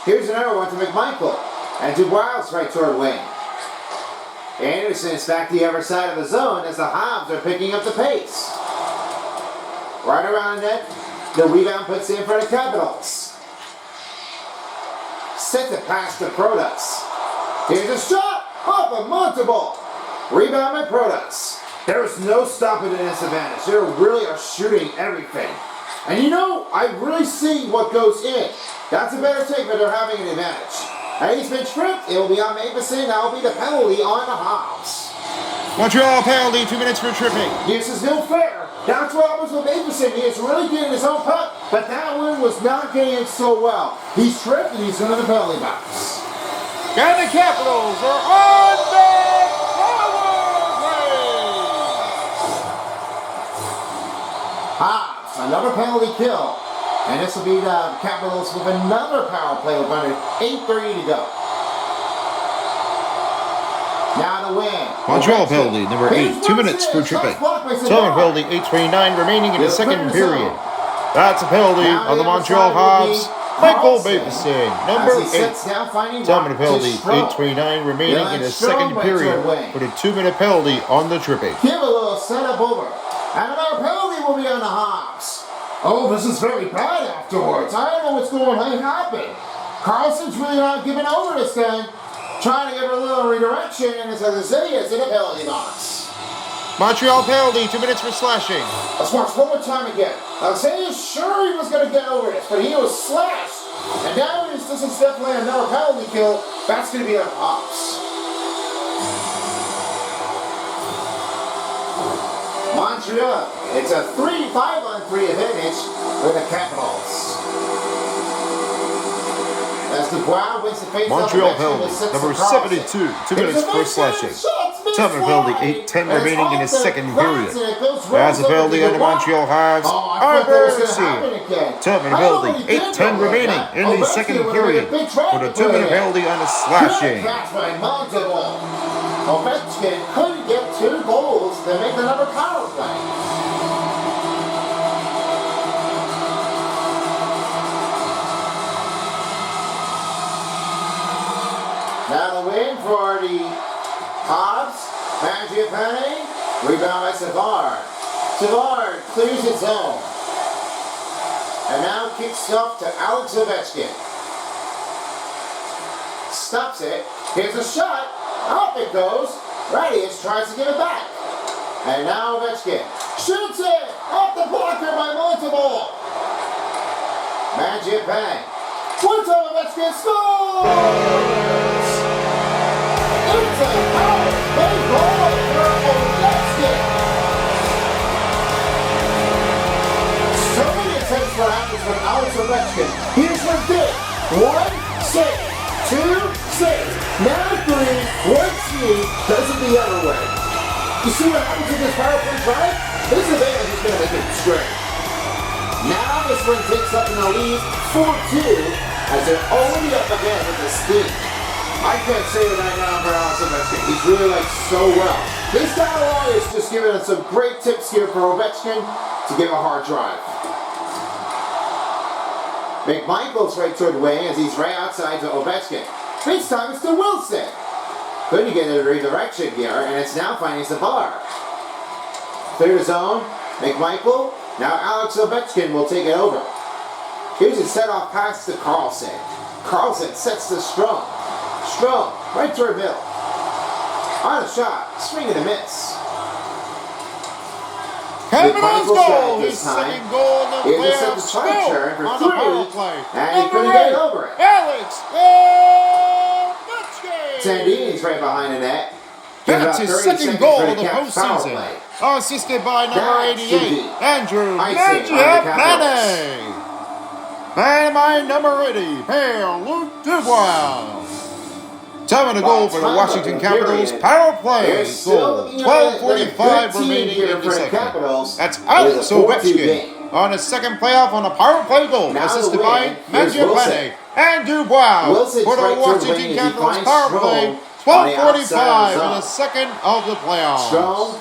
Here's another one to McMichael. And to Wiles right toward wing. Anderson is back to the other side of the zone as the Habs are picking up the pace. Right around the net, the rebound puts in for the Capitals. Set the pass to Protas. Here's a shot off of Montalban. Rebound by Protas. There is no stopping in this advantage. They really are shooting everything. And you know, I really see what goes in. That's a better take, but they're having an advantage. And he's been tripped. It will be on Matheson. That will be the penalty on the Habs. Montreal penalty, 2 minutes for tripping. This is no fair. That's what happens with Matheson. He is really getting his own puck, but that one was not getting it so well. He's tripped and he's going to the penalty box. And the Capitals are on the power play. Habs, another penalty kill. And this will be the Capitals with another power play with under 8:30 to go. Now to win. Montreal penalty, number 8, 2 minutes for tripping. Southern penalty, 8:29 remaining in the second period. That's a penalty on the Montreal Habs. Michael Matheson, number 8. Southern penalty, 8:29 remaining in the second period for the 2-minute penalty on the tripping. Give a little setup over. And another penalty will be on the Habs. Oh, this is very bad afterwards. I don't know what's going to happen. Carlson's really not giving over this thing. Trying to give her a little redirection, and it's Isaiah's in a penalty box. Montreal penalty, 2 minutes for slashing. Let's watch one more time again. Isaiah's sure he was going to get over this, but he was slashed. And now this is definitely another penalty kill. That's going to be on Habs. Montreal, it's a 5-on-3 advantage for the Capitals. As Dubois wins the face Montreal penalty, number 72, 2 minutes for slashing. Southern penalty, 8:10 remaining in the second period. As a penalty on the Montreal Habs, Southern penalty, 8:10 remaining in the second period for the 2-minute penalty on the slashing. Ovechkin couldn't get 2 goals to make another power play. Now the win for the Habs. Mangiapane. Rebound by Savard. Savard clears his zone. And now kicks off to Alex Ovechkin. Stops it. Here's a shot. Up it goes. Radius tries to give it back. And now Ovechkin shoots it. Off the blocker by Montemore. Mangiapane. One time Ovechkin scores! It's a power play goal for Ovechkin. So many attempts what happens when Alex Ovechkin. Here's what it did. 1, 6, 2, 6. Now 3, 1, 2. Does it the other way. You see what happens in this power play drive? This advantage is going to make it straight. Now this one takes up in the lead 4-2 as they're already up again with the steam. I can't say it right now for Alex Ovechkin. He's really so well. This guy along is just giving us some great tips here for Ovechkin to give a hard drive. McMichael's right toward the wing as he's right outside to Ovechkin. This time it's to Wilson. Couldn't get a redirection here, and it's now finding Savard. Clear zone. McMichael. Now Alex Ovechkin will take it over. Here's a set-off pass to Carlson. Carlson sets to Strome. Strome, right toward middle. On a shot, swing and a miss. Capitals goal, his second goal in the playoffs. Strome On the power play. And he couldn't get over it. Alex Ovechkin. Sandini's right behind the net. That's his second goal of the postseason. Assisted by number 88, Andrew Mangiapane. And my number 80, Pierre-Luc Dubois. 7 goal for the Washington Capitals. Power play goal. 12:45 remaining in the second. That's Alex Ovechkin on his second playoff on a power play goal. Assisted by Mangiapane and Dubois for the Washington Capitals power play. 12:45 in the second of the playoffs. Strome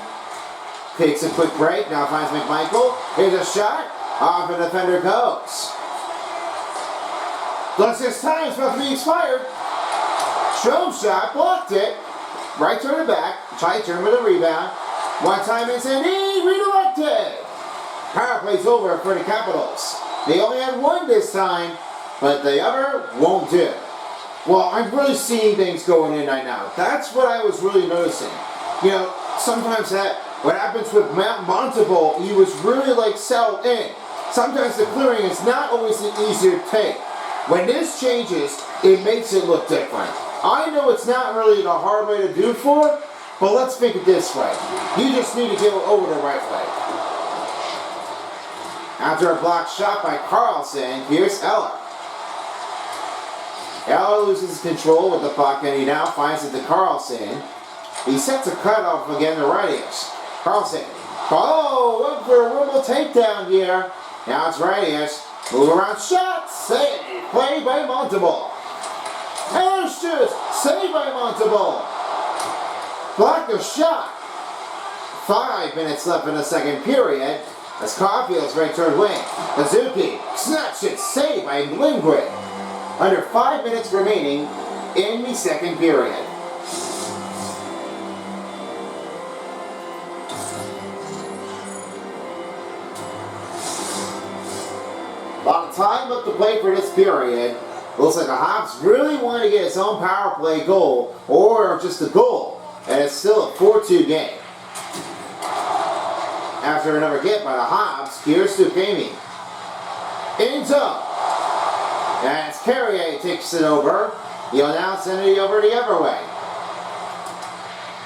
takes a quick break. Now finds McMichael. Here's a shot. Off the defender goes. Looks his time is about to be expired. Strome shot, blocked it. Right toward the back. Try to turn with a rebound. One time it's in, he redirected. Power play's over for the Capitals. They only had one this time, but the other won't do. Well, I'm really seeing things going in right now. That's what I was really noticing. You know, sometimes what happens with Montemore, he was really settled in. Sometimes the clearing is not always an easier take. When this changes, it makes it look different. I know it's not really the hard way to do for, but let's think it this way. You just need to give it over the right way. After a blocked shot by Carlson, here's Eller. Eller loses control with the puck and he now finds it to Carlson. He sets a cutoff again to Radius. Carlson. Oh, look for a rumble takedown here. Now it's Radius. Move around shot. Save. Play by Montemore. And shoots. Save by Montemore. Block the shot. 5 minutes left in the second period. As Caulfield's right toward wing. Hazuki snaps it. Save by Lindgren. Under 5 minutes remaining in the second period. A lot of time left to play for this period. Looks like the Habs really want to get its own power play goal or just a goal. And it's still a 4-2 game. After another hit by the Habs, here's Duquesne. In zone. And it's Carrier takes it over. He'll now send it over the other way.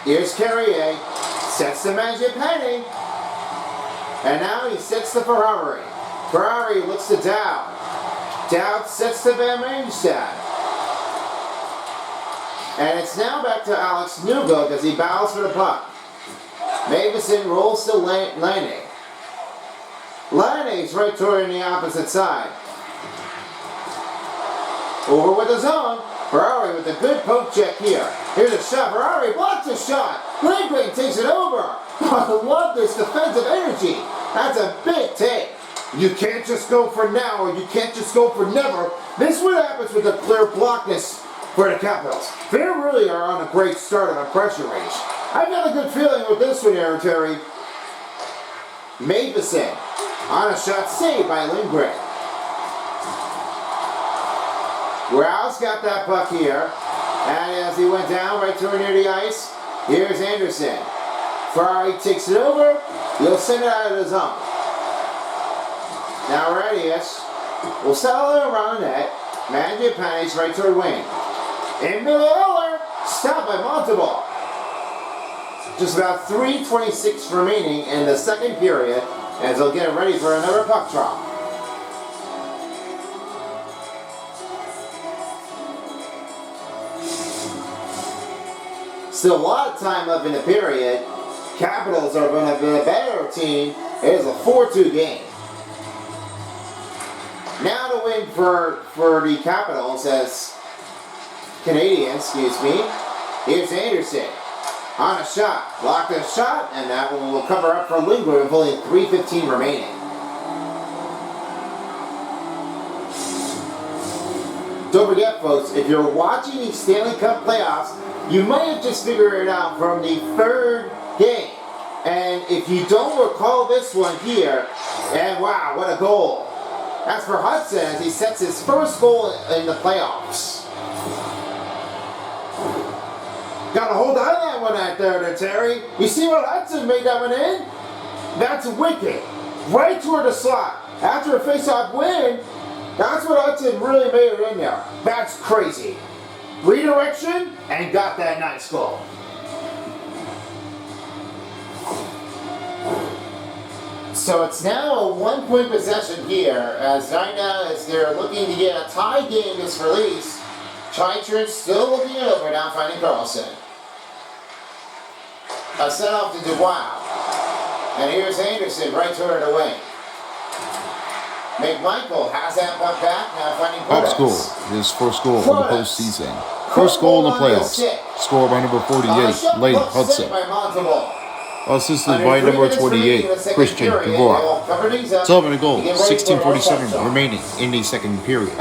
Here's Carrier. Sets the Mangiapane. And now he sets the Ferrari. Ferrari looks to Dowd. Dowd sets to Van Riemsdyk. And it's now back to Alex Newgood as he bows for the puck. Matheson rolls to Laine. Laine's right toward the opposite side. Over with the zone. Ferrari with a good poke check here. Here's a shot. Ferrari blocks the shot. Lindgren takes it over. I love this defensive energy. That's a big take. You can't just go for now or you can't just go for never. This is what happens with the clear blockness for the Capitals. They really are on a great start on a pressure range. I've got a good feeling with this one here, Terry. Matheson on a shot saved by Lindgren. Rouse got that puck here. And as he went down right through near the ice, here's Anderson. Ferrari takes it over. He'll send it out of the zone. Now Radius will settle it around the net. Mandy panics right toward Wayne. In Miller, stopped by Montalban. Just about 3:26 remaining in the second period as they'll get ready for another puck drop. Still a lot of time left in the period. Capitals are going to be a better team. It is a 4-2 game. Now to win for the Capitals as Canadians, excuse me. Here's Anderson on a shot. Blocked a shot, and that one will cover up for Lindgren with only 3:15 remaining. Don't forget, folks, if you're watching the Stanley Cup playoffs, you might have just figured it out from the third game. And if you don't recall this one here, and wow, what a goal. As for Hudson, as he sets his first goal in the playoffs. Got to hold on to that one out there, Terry. You see what Hudson made that one in? That's wicked. Right toward the slot. After a face-off win, that's what Hudson really made it in there. That's crazy. Redirection, and got that nice goal. So it's now a 1-point possession here, as right now as they're looking to get a tie game this release. Chychrun still looking it over, now finding Carlson. A set off to Dubois. And here's Anderson right toward the wing. McMichael has that puck back, now finding Pops Portis. score, his first goal for the postseason. First goal in the playoffs. Scored by number 48, Lane Hudson. Assisted by number 28, Christian Dubois. 7 goal, 16:47 remaining in the second period.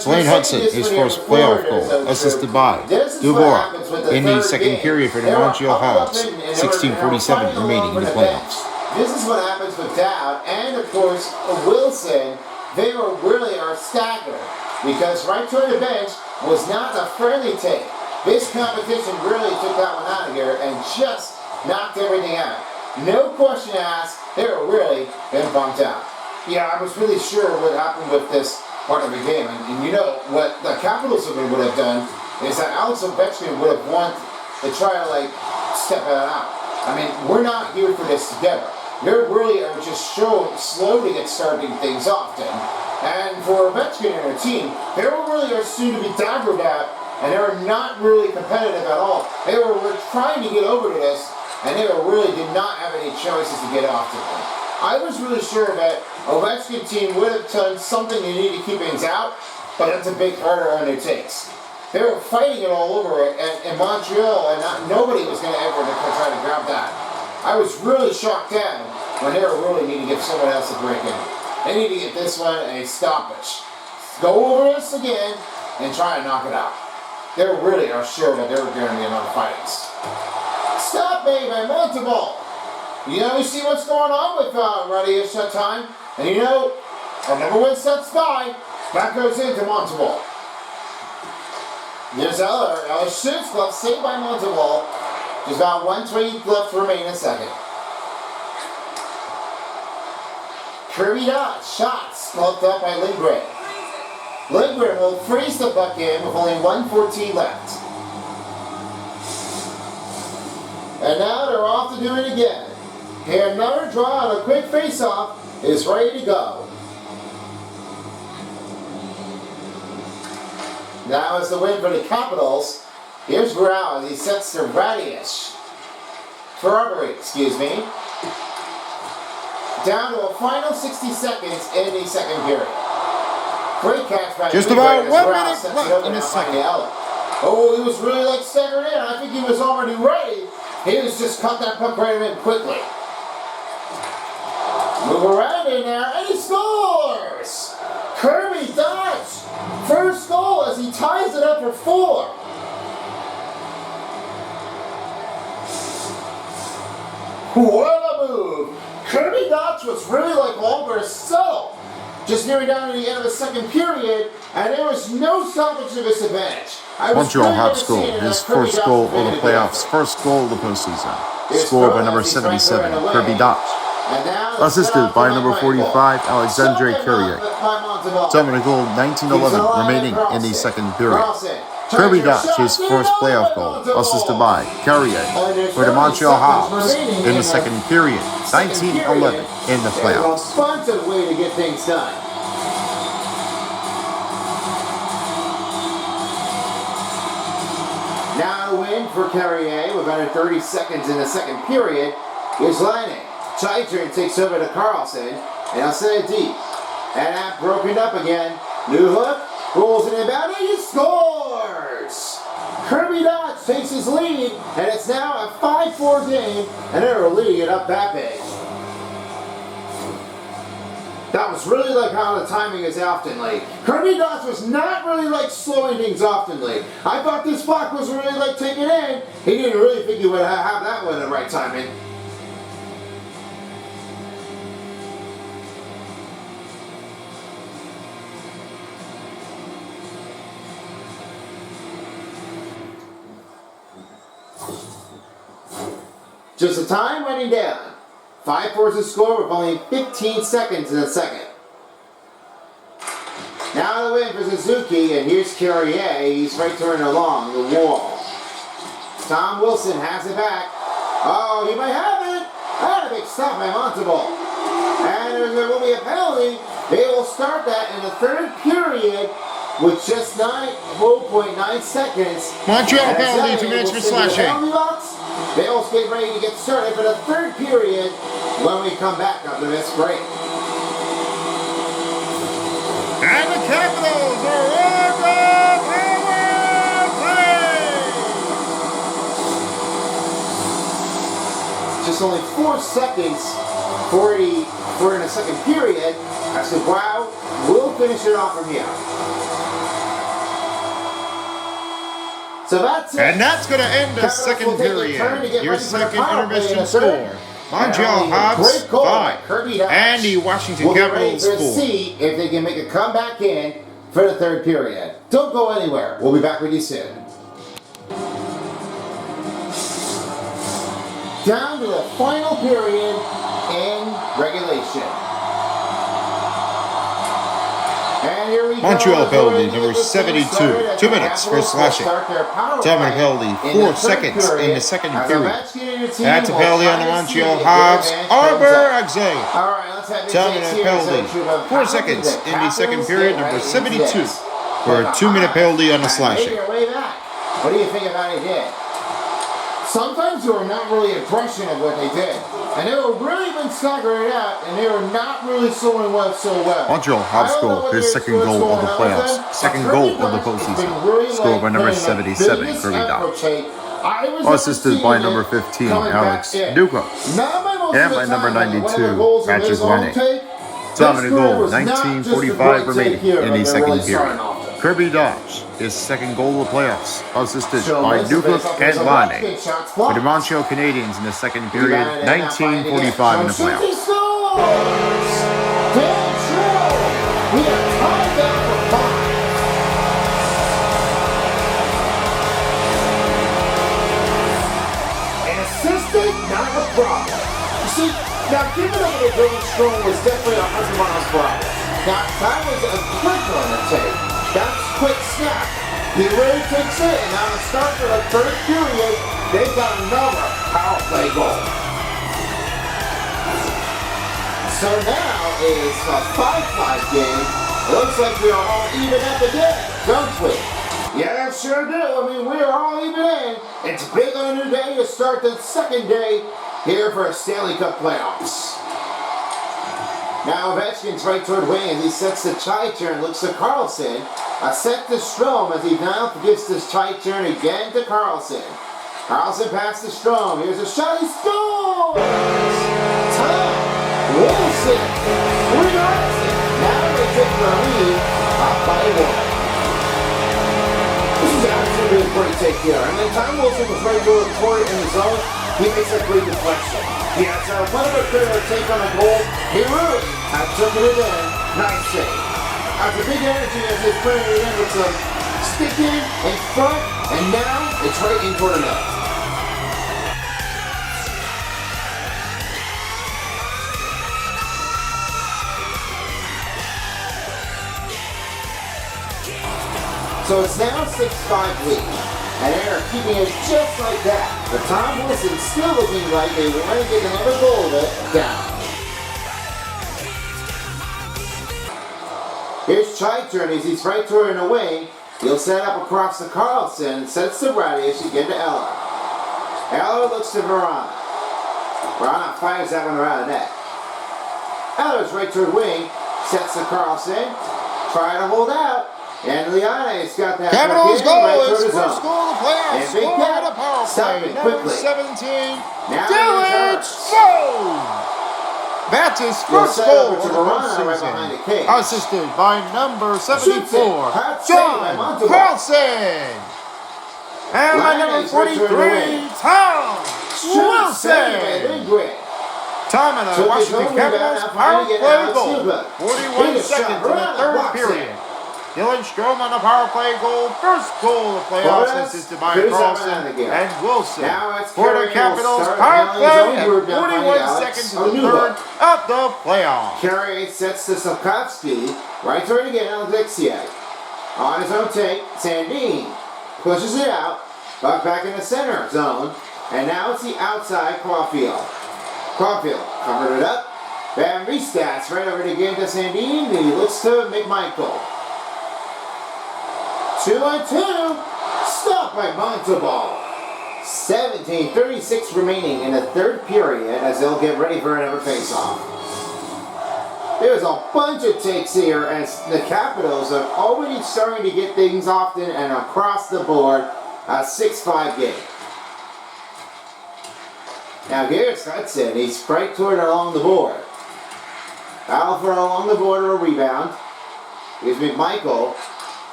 Lane Hudson, his first playoff goal, assisted by Dubois in the second period for the Montreal Habs. 16:47 remaining in the playoffs. This is what happens with Dowd, and of course Wilson. They really are staggered because right toward the bench was not a friendly take. This competition really took that one out of here and just knocked everything out. No question asked, they were really been bumped out. Yeah, I was really sure what happened with this part of the game. And you know, what the Capitals would have done is that Alex Ovechkin would have wanted to try to step it out. I mean, we're not here for this together. They really are just slow to get starting things often. And for Ovechkin and their team, they were really soon to be daggered at, and they were not really competitive at all. They were trying to get over to this, and they really did not have any choices to get off to them. I was really sure that Ovechkin team would have done something they need to keep things out, but that's a big harder undertakes. They were fighting it all over in Montreal, and nobody was going to ever try to grab that. I was really shocked then when they were really need to give someone else a break in. They need to get this one a stoppage. Go over this again and try and knock it out. They really are sure that there were going to be another fightings. Stop me by Montalban. You see what's going on with Radius that time. And another one sets by. Back goes into Montalban. There's Eller shoots, glove saved by Montalban. There's about 1:20 left to remain in a second. Kirby Dot, shots, gloved up by Lindgren. Lindgren will freeze the puck in with only 1:14 left. And now they're off to do it again. Here, another draw on a quick face-off is ready to go. Now is the win for the Capitals. Here's Grau as he sets to Radius. Ferrari, excuse me. Down to a final 60 seconds in the second period. Great catch by Just about 1 minute left in the second. Oh, he was really centered in. I think he was already ready. He was just cut that puck right in quickly. Move around in there, and he scores! Kirby Dodge First goal as he ties it up for 4. What a move! Kirby Dodge was really like longer subtle. Just nearing down to the end of the second period, and there was no stoppage of this advantage. Montreal Habs scored his first goal of the playoffs, first goal of the postseason. Scored by number 77, Kirby Dodge. Assisted by number 45, Alexandre Carrier. Time of the goal, 19:11 remaining in the second period. Kirby Dodge, his first playoff goal, assisted by Carrier for the Montreal Habs in the second period, 19:11 in the playoffs. Bunch of way to get things done. Now a win for Carrier with under 30 seconds in the second period is Lanning. Chaiturn takes over to Carlson, and I'll send it deep. And that broken up again. New hook, rolls it inbound, and he scores! Kirby Dodge takes his lead, and it's now a 5-4 game, and they're leading it up that big. That was really like how the timing is oftenly. Kirby Dodge was not really like slowing things oftenly. I thought this block was really like taking in. He didn't really think he would have that one in the right timing. Just the time running down. 5-4 to score with only 15 seconds in the second. Now the win for Suzuki, and here's Carrier. He's right turning along the wall. Tom Wilson has it back. Oh, he might have it. And a big stop by Montalban. And there will be a penalty. They will start that in the third period with just 9.9 seconds. Montreal penalty, 2 minutes for slashing. Bale's getting ready to get started for the third period when we come back after this break. And the Capitals are on the power play! Just only 4 seconds for in the second period. I said, wow, we'll finish it off from here. So that's it. And that's going to end the second period. Your second intermission score. Montreal Habs 5 and the Washington Capitals 4. See if they can make a comeback in for the third period. Don't go anywhere. We'll be back with you soon. Down to the final period in regulation. And here we go. Montreal penalty number 72, 2 minutes for slashing. Time penalty, 4 seconds in the second period. That's a penalty on the Montreal Habs. Arbor Axel. Time penalty, 4 seconds in the second period, number 72, for a 2-minute penalty on the slashing. What do you think about it did? Sometimes you were not really impressing of what they did. And they were really been staggering out, and they were not really showing so well. Montreal Habs scored his second goal of the playoffs, second goal of the postseason. Scored by number 77, Kirby Dodge. Assisted by number 15, Alex Duco. And by number 92, Patrick Lanning. Time of the goal, 19:45 remaining in the second period. Kirby Dodge, his second goal of the playoffs, assisted by Dubuk and Lanning. For the Montreal Canadiens in the second period, 19:45 in the playoffs. An assistant, not a problem. You see, now giving up to Billy Strong was definitely 100 miles per hour. Now, that was a quick on the tape. That's quick snap. He really takes it, and now to start for the third period, they've got another power play goal. So now it's a 5-5 game. It looks like we are all even at the game, don't we? Yeah, sure do. I mean, we are all even in. It's big on a new day to start the second day here for a Stanley Cup playoffs. Now Ovechkin's right toward wing as he sets the try turn, looks to Carlson. A set to Strome as he now gives this try turn again to Carlson. Carlson passes to Strome. Here's a shot. He scores! Time. Wilson. 3 yards. Now they take the lead up by 1. be a great take here. And then Tom Wilson was ready to record it in the zone. He makes a great deflection. He has a little bit better take on the goal. He really has taken it in. Nice save. After big energy as he's putting it in with some sticking in front, and now it's right in toward the net. So it's now 6-5 lead, and they are keeping it just like that. But Tom Wilson's still looking like they want to get another goal of it down. Here's Chai turn as he's right toward the wing. He'll set up across to Carlson, sets to Radish again to Eller. Eller looks to Verona. Verona fires that one around the net. Eller's right toward wing, sets to Carlson, trying to hold out. And Liane's got that. Capitals goal right is his first goal of the playoffs. And Big Scored Cat on a power play. Number quickly. 17, Now Dylan Strome. That's his first goal of the postseason. Assisted by number 74, John Carlson. And by number 43, Tom Wilson. Time in the Washington Capitals power play goal. 41 seconds in the third period. Dylan Strome on the power play goal. First goal of the playoffs assisted by Carlson and Wilson. For the Capitals power play at 41 seconds in the third of the playoffs. Carey sets to Sokovsky. Right toward again, Alexia. On his own take, Sandin pushes it out. Buck back in the center zone. And now it's the outside Caulfield. Caulfield covered it up. Van Riestats right over again to Sandin. He looks to McMichael. 2-on-2. Stopped by Montalban. 17:36 remaining in the third period as they'll get ready for another face-off. There's a bunch of takes here as the Capitals are already starting to get things often and across the board. A 6-5 game. Now here's Hudson. He's right toward it along the board. Alfred along the board or a rebound. Here's McMichael.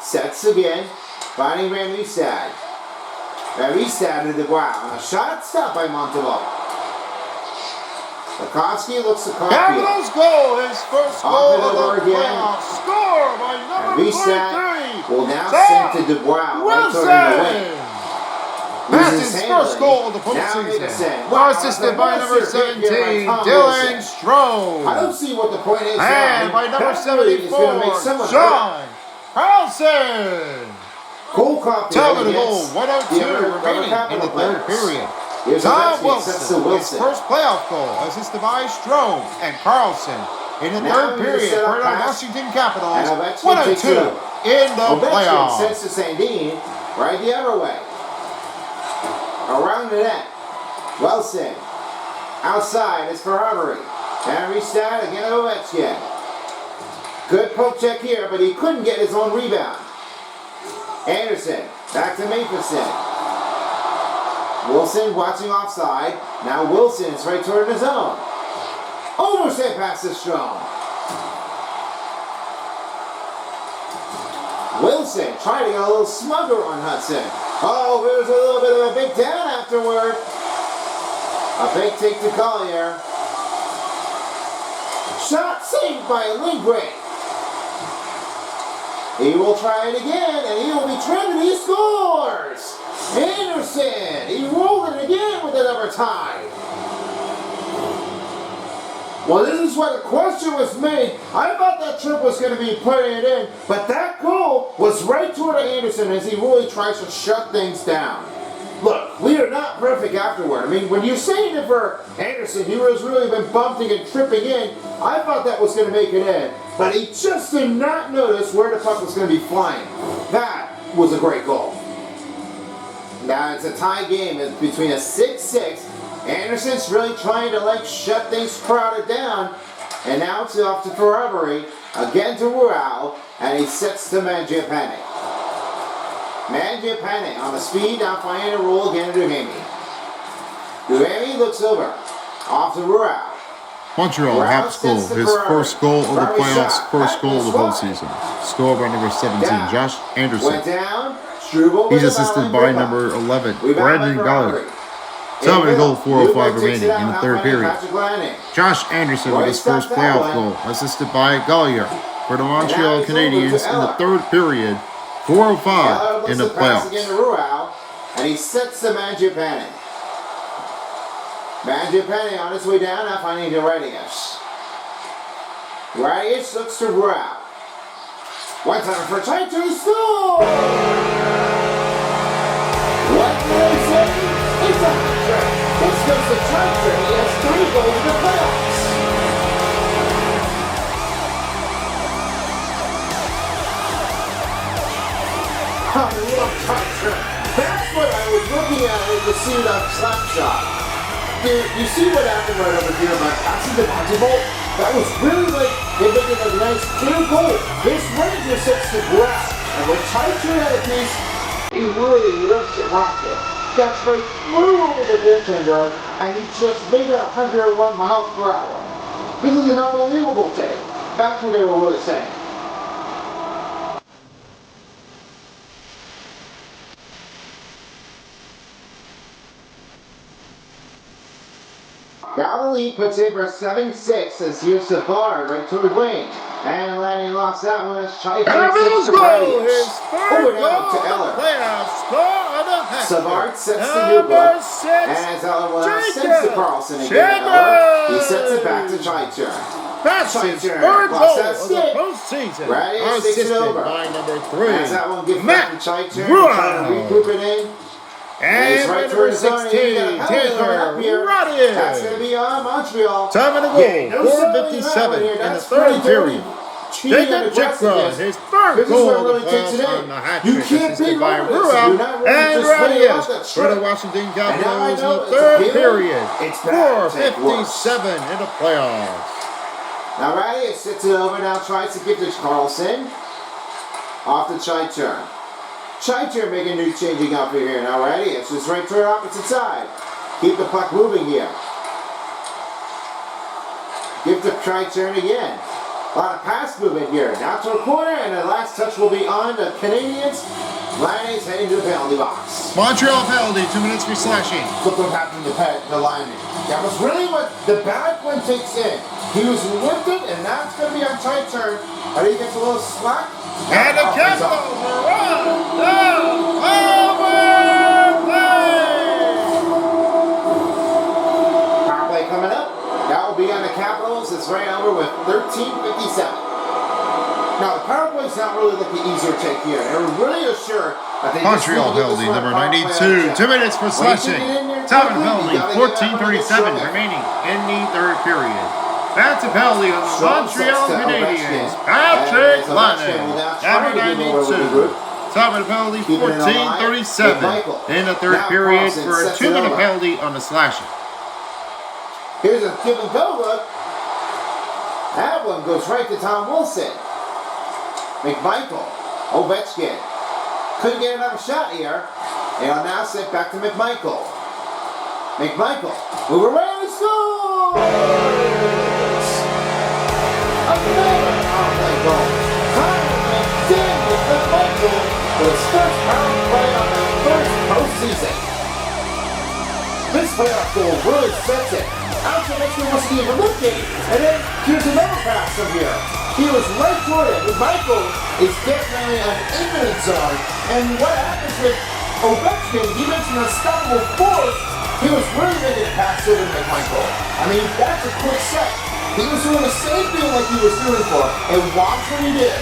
Sets again. Finding Van Riestad. Van Riestad to the ground. A shot stopped by Montalban. Bukowski looks to Caulfield. Capitals goal, his first goal of the playoffs. Score by number 43. Will now send to Dubois. Wilson. That's his first goal of the postseason. Assisted by number 17, Dylan Strome. I don't see what the point is. And by number 74, John Carlson. Cool copy. Top of the goal, 102 remaining in the third period. Tom Wilson, his first playoff goal, assisted by Strome and Carlson in the third period for the Washington Capitals. 102 in the playoffs. Sets to Sandin, right the other way. Around the net. Wilson. Outside is Ferrari. And Riestad again to Ovechkin. Good poke check here, but he couldn't get his own rebound. Anderson. Back to Matheson. Wilson watching offside. Now Wilson's right toward the zone. Overset pass to Strome. Wilson trying to get a little smugger on Hudson. Oh, there's a little bit of a big down afterward. A big take to Collier. Shot saved by Lindgren. He will try it again, and he will be trimmed, and he scores! Anderson, he rolled it again with another tie. Well, this is where the question was made. I thought that trip was going to be putting it in, but that goal was right toward Anderson as he really tries to shut things down. Look, we are not perfect afterward. I mean, when you're saying it for Anderson, he was really been bumping and tripping in. I thought that was going to make it in, but he just did not notice where the puck was going to be flying. That was a great goal. Now it's a tie game. It's between a 6-6. Anderson's really trying to shut things crowded down. And now it's off to Ferrari. Again to Rural. And he sets to Mangiapane. Mangiapane on the speed. Now finding a roll again to Duhamel. Duhamel looks over. Off to Rural. Montreal half goal, his first goal of the playoffs, first goal of the postseason. Scored by number 17, Josh Anderson. Went down. He's assisted by number 11, Brandon Gallagher. 7 goals, 4:05 remaining in the third period. Josh Anderson with his first playoff goal, assisted by Gallagher for the Montreal Canadiens in the third period, 4:05 in the playoffs. And he sets the Mangiapane. Mangiapane on his way down, now finding the Radius. Radius looks to Rao. One time for tight to score! What can I say? It's a hat trick. This goes to Tiger. He has 3 goals in the playoffs. I love Tiger. That's what I was looking at in the see that slap shot. Dude, you see what happened right over here by passing the bolt? That was really like they're making a nice clear goal. This Ranger sets the ground. And when Tiger had a piece, he really lifts it rocket. That's right through over the goaltender, and he just made it 101 miles per hour. This is an unbelievable thing. That's what they were really saying. Galilee puts in for 7-6 as here's Savard right toward Wayne. And Lanny lost that one as Chai takes to Radius. Over now to Eller. Savard sets the new book. And as Eller will now sends to Carlson again. He sets it back to Chai turn. That's his third goal of the postseason. Radius takes it over. By number 3, as that one gives back to Chai turn. Trying to recoup it in. And right number 16, Taylor Radius. That's going to be on Montreal. Time of the goal, 4:57 in the third period. Jacob Chikra, his third goal of the playoffs on the hat trick, assisted by Ruel and Radius for the Washington Capitals in the third period. 4:57 in the playoffs. Now Radius sits it over, now tries to give to Carlson. Off the Chai turn. Chai turn making new changing up here. Now Radius is right to the opposite side. Keep the puck moving here. Give the Chai turn again. A lot of pass movement here. Now to a corner, and the last touch will be on the Canadiens. Lanny's heading to the penalty box. Montreal penalty, 2 minutes for slashing. Look what happened to the lineman. That was really what the bad one takes in. He was lifted, and now it's going to be on Chai turn. I think he gets a little slack. And the Capitals are on power play coming up. That will be on the Capitals. It's right over with 13:57. Now the power play's not really looking easier to take here. They were really assured that they Montreal penalty number 92. 2 minutes for slashing. Time of penalty, 14:37 remaining in the third period. That's a penalty on the Montreal Canadiens. Patrick Lanning, number 92. Time of the penalty, 14:37 in the third period for a 2-minute penalty on the slashing. Here's a give and go look. That one goes right to Tom Wilson. McMichael, Ovechkin. Couldn't get another shot here. And I'll now sit back to McMichael. McMichael, move around and score! Another power play goal. Connor McDavid McMichael with his first power play on the first postseason. This playoff goal really sets it. Out the next one wasn't even looking, and then here's another pass from here. He was right for it. Michael is definitely an infinite zone, and what happens with Ovechkin, he makes an unstoppable force. He was really making a pass over to McMichael. I mean, that's a quick set. He was doing the same thing like he was doing for, and watch what he did.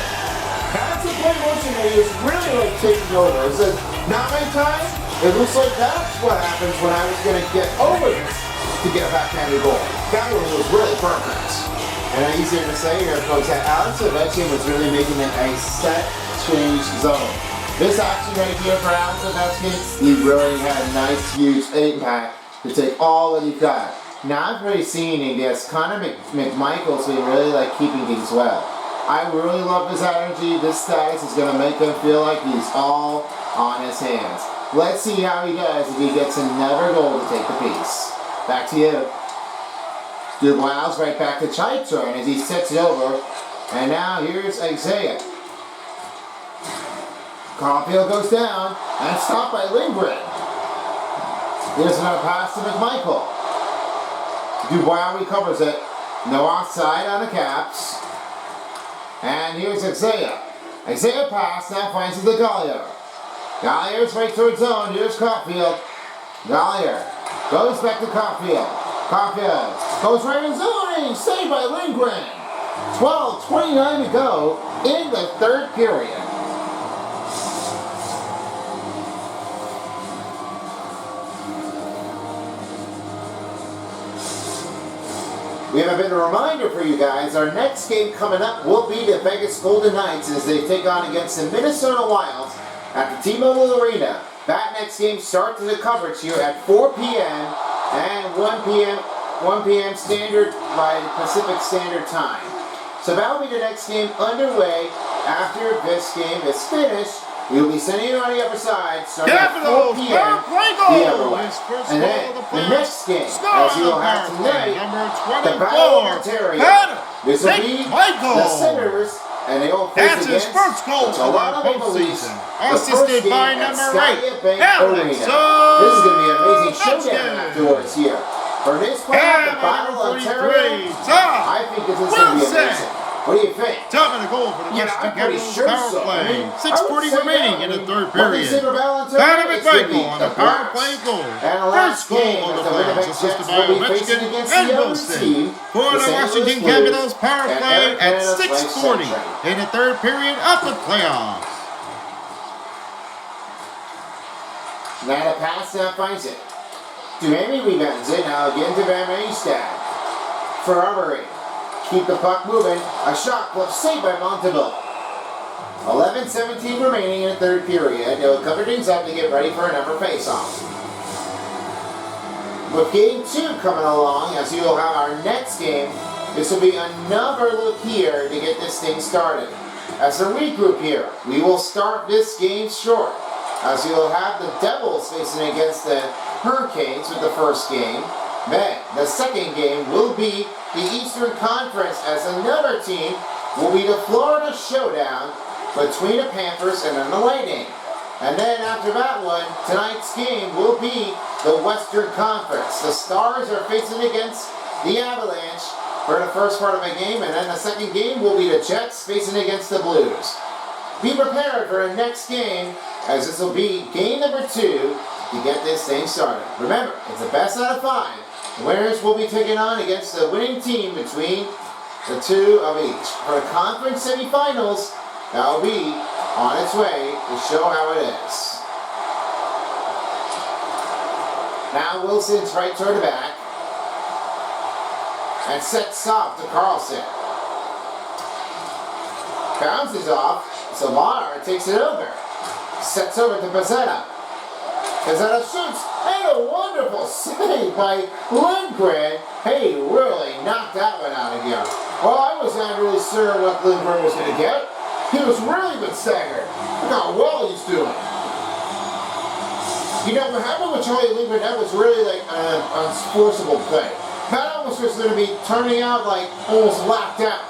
That's a play motion that he was really like taking over. It says, not my time. It looks like that's what happens when I was going to get over this to get a backhanded goal. That one was really perfect. And easier to say here, folks, that Alex Ovechkin was really making it a set change zone. This action right here for Alex Ovechkin, he really had a nice, huge impact to take all that he got. Now I've really seen against Connor McMichael's been really like keeping things well. I really love his energy. This status is going to make him feel like he's all on his hands. Let's see how he does if he gets another goal to take the piece. Back to you. Dubois right back to Chai turn as he sets it over. And now here's Isaiah. Caulfield goes down and stopped by Lindgren. Here's another pass to McMichael. Dubois recovers it. No offside on the Caps. And here's Isaiah. Isaiah pass now finds the Gallier. Gallier's right towards zone. Here's Caulfield. Gallier goes back to Caulfield. Caulfield goes right in zone. Saved by Lindgren. 12:29 to go in the third period. We have a bit of a reminder for you guys. Our next game coming up will be the Vegas Golden Knights as they take on against the Minnesota Wilds at the T-Mobile Arena. That next game starts the coverage here at 4 p.m. and 1 p.m. Standard by Pacific Standard Time. So that will be the next game underway. After this game is finished, we will be sending it on the other side starting at 4 p.m. the other way. And then the next game, as you will have tonight, the Battle of Ontario. This will be the Senators, and they will face against the Toronto Maple Leafs. The first game at Skylight Bank Arena. This is going to be an amazing showdown afterwards here. For this part, the Battle of Ontario, I think this is going to be amazing. What do you think? Top of the goal for the Washington Capitals power play. 6:40 remaining in the third period. Connor McMichael on the power play goal. First goal of the Flames, assisted by Ovechkin and Wilson. For the Washington Capitals power play at 6:40 in the third period of the playoffs. Now the pass now finds it. Duhamel rebounds it. Now again to Van Riemsdyk. For Armory. Keep the puck moving. A shot flip saved by Montembeault. 11:17 remaining in the third period. They'll cover things up to get ready for another face-off. With game 2 coming along, as you will have our next game, this will be another look here to get this thing started. As a regroup here, we will start this game short, as you will have the Devils facing against the Hurricanes with the first game. Then, the second game will be the Eastern Conference, as another team will be the Florida Showdown between the Panthers and then the Lightning. And then after that one, tonight's game will be the Western Conference. The Stars are facing against the Avalanche for the first part of the game, and then the second game will be the Jets facing against the Blues. Be prepared for the next game, as this will be game number 2 to get this thing started. Remember, it's the best out of 5. The winners will be taking on against the winning team between the two of each. For the conference semifinals, that will be on its way to show how it is. Now Wilson's right toward the back. And sets off to Carlson. Bounces off. Savard takes it over. Sets over to Pezzetta. Pezzetta shoots. And a wonderful save by Lindgren. He really knocked that one out of here. Well, I was not really sure what Lindgren was going to get. He was really been staggered. Look how well he's doing. You know, what happened with Charlie Lindgren, that was really like an unforceable play. That almost was going to be turning out like almost locked out.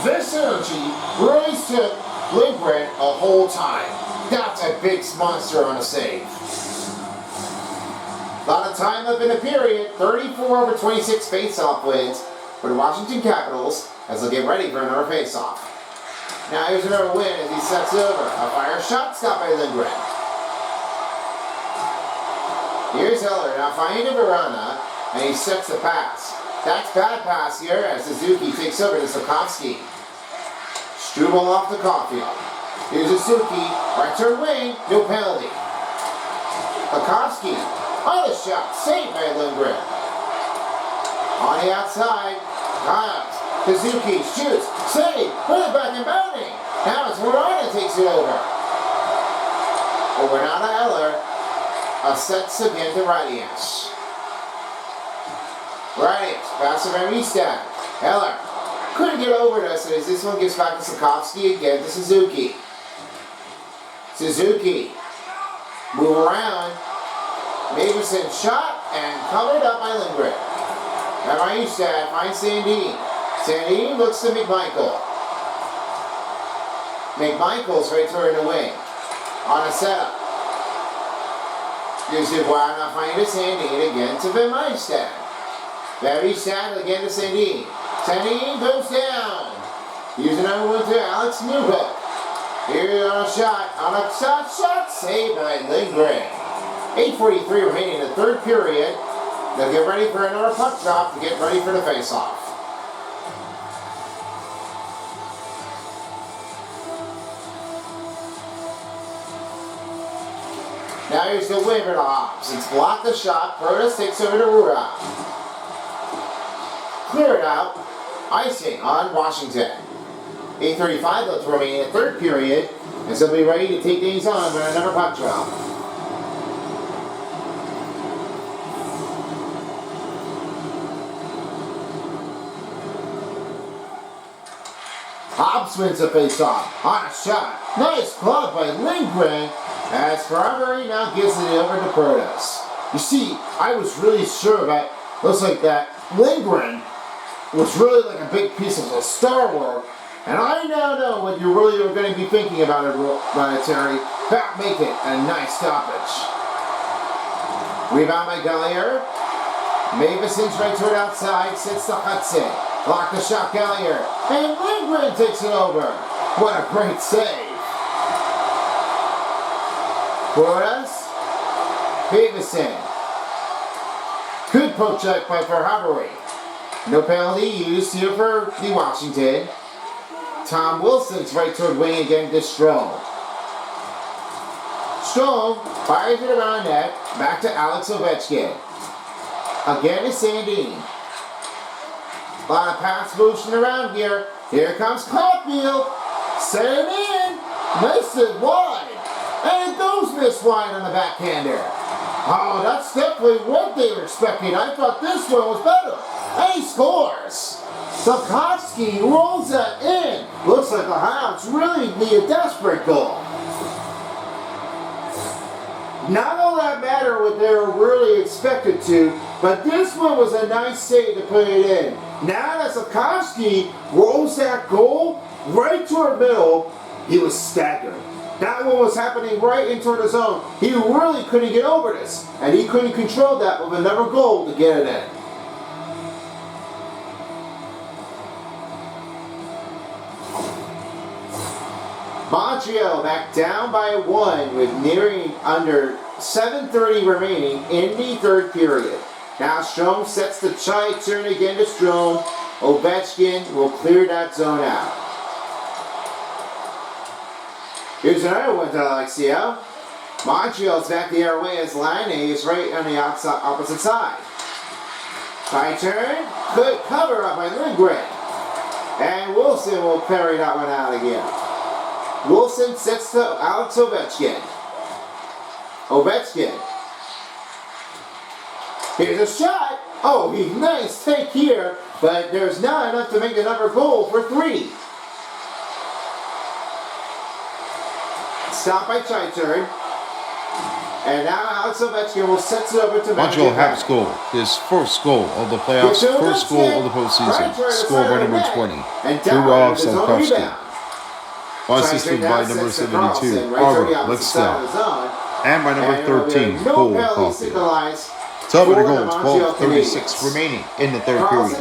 This energy really took Lindgren a whole time. That's a big monster on a save. A lot of time up in the period. 34/26 face-off wins for the Washington Capitals as they'll get ready for another face-off. Now here's another win as he sets over. A fire shot stopped by Lindgren. Here's Heller now finding Verona, and he sets the pass. That's bad pass here as Suzuki takes over to Sikorsky. Struble off to Caulfield. Here's Suzuki, right turn wing, no penalty. Sikorsky, on the shot, saved by Lindgren. On the outside, Kyles. Suzuki shoots, save, put it back and bounding. Now it's Verona takes it over. Renata Heller sets again to Radius. Radius, pass to Van Riemsdyk. Heller couldn't get over this as this one gets back to Sikorsky again to Suzuki. Suzuki, move around. Maverson shot and covered up by Lindgren. Van Riemsdyk finds Sandin. Sandin looks to McMichael. McMichael's right toward the wing. on a setup. Gives it wide enough finding to Sandin again to Vermeister. Vermeister again to Sandin. Sandin goes down. Using another one to Alex Newhook. Here on a shot saved by Lindgren. 8:43 remaining in the third period. They'll get ready for another puck drop to get ready for the face-off. Now here's the waiver to Hobbs. It's blocked the shot. Protas takes over to Rura. Clear it out. Icing on Washington. 8:35 left remaining in the third period. And so be ready to take things on for another puck drop. Hobbs wins the face-off on a shot. Nice glove by Lindgren. As Ferrari now gives it over to Protas. You see, I was really sure that looks like that Lindgren was really like a big piece of star work. And I now know what you really are going to be thinking about it, Terry. That make it a nice stoppage. Rebound by Gallier. Maveson's right toward outside. Sits to Hudson. Block the shot, Gallier. And Lindgren takes it over. What a great save. Protas. Maveson. Good poke check by Ferrari. No penalty used here for the Washington. Tom Wilson's right toward wing again to Strome. Strome fires it around net. Back to Alex Ovechkin. Again to Sandin. A lot of pass motion around here. Here comes Caulfield. Set it in. Missed it wide. And it goes missed wide on the backhander. Oh, that's definitely what they were expecting. I thought this one was better. And he scores. Slavkovsky rolls that in. Looks like the Hounds really need a desperate goal. Not all that matter what they were really expected to, but this one was a nice save to put it in. Now that Slavkovsky rolls that goal right toward middle, he was staggered. That one was happening right into the zone. He really couldn't get over this, and he couldn't control that with another goal to get it in. Montreal back down by 1 with nearing under 7:30 remaining in the third period. Now Strome sets the try turn again to Strome. Ovechkin will clear that zone out. Here's another one to Alexio. Montreal's back the other way as Laine is right on the opposite side. Try turn. Good cover up by Lindgren. And Wilson will carry that one out again. Wilson sets to Alex Ovechkin. Ovechkin. Here's a shot. Oh, he nice take here, but there's not enough to make another goal for 3. Stop by Chaiturn. And now Alex Ovechkin will set it over to Montreal have scored his first goal of the playoffs, first goal of the postseason. Scored by number 20. Through Slavkovsky. Assisted by number 72, Arbor Lextel. And by number 13, Cole Caulfield. Top of the goal, 12:36 remaining in the third period.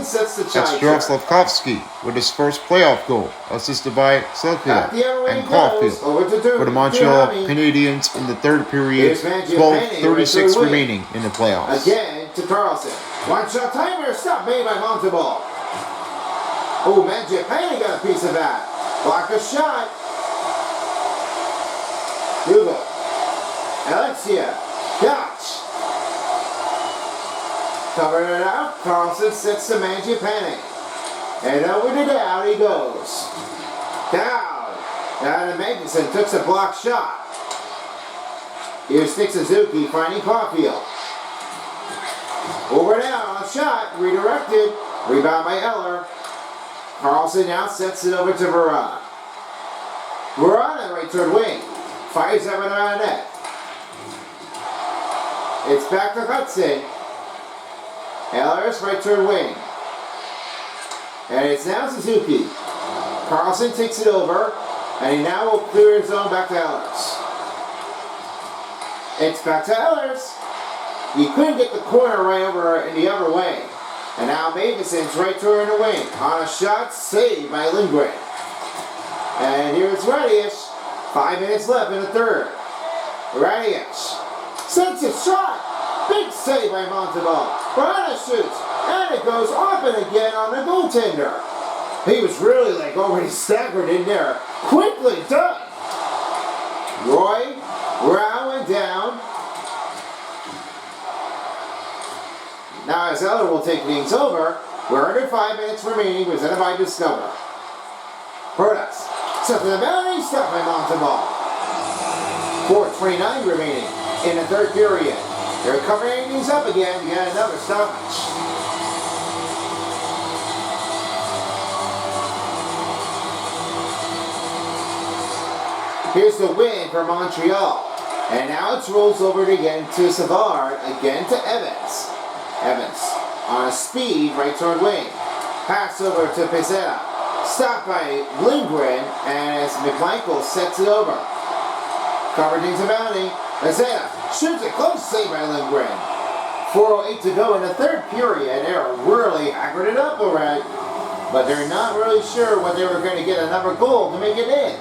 That's Joe Slavkovsky with his first playoff goal, assisted by Selfield and Caulfield. For the Montreal Canadiens in the third period, 12:36 remaining in the playoffs. Again to Carlson. One shot timer, stop made by Montalban. Oh, Mangiapane got a piece of that. Block a shot. Hugo. Alexia. Gotch. Covering it out. Carlson sits to Mangiapane. And over to down he goes. Down. Down to Magnuson. Took a block shot. Here's Nick Suzuki finding Caulfield. Over down on a shot. Redirected. Rebound by Eller. Carlson now sets it over to Verona. Verona right toward wing. Fires up and around net. It's back to Hudson. Ehlers right toward wing. And it's now Suzuki. Carlson takes it over. And he now will clear his zone back to Ehlers. It's back to Ellers. He couldn't get the corner right over in the other way. And now Mavison's right to her in the wing. On a shot, saved by Lindgren. And here's Radius. 5 minutes left in the third. Radius sends a shot. Big save by Montalban. Radius shoots. And it goes off and again on the goaltender. He was really like already staggered in there. Quickly done. Roy, Rao down. Now as Eller will take things over, we're under 5 minutes remaining, presented by Discover. Protas, set to the boundary, stopped by Montalban. 4:29 remaining in the third period. They're covering things up again to get another stoppage. Here's the win for Montreal. And now it rolls over again to Savard, again to Evans. Evans on a speed right toward wing. Pass over to Pezzetta. Stopped by Lindgren, and as McMichael sets it over. Covered things about him. Pezzetta shoots it close, save by Lindgren. 4:08 to go in the third period. They're really hackered it up already, but they're not really sure when they were going to get another goal to make it in.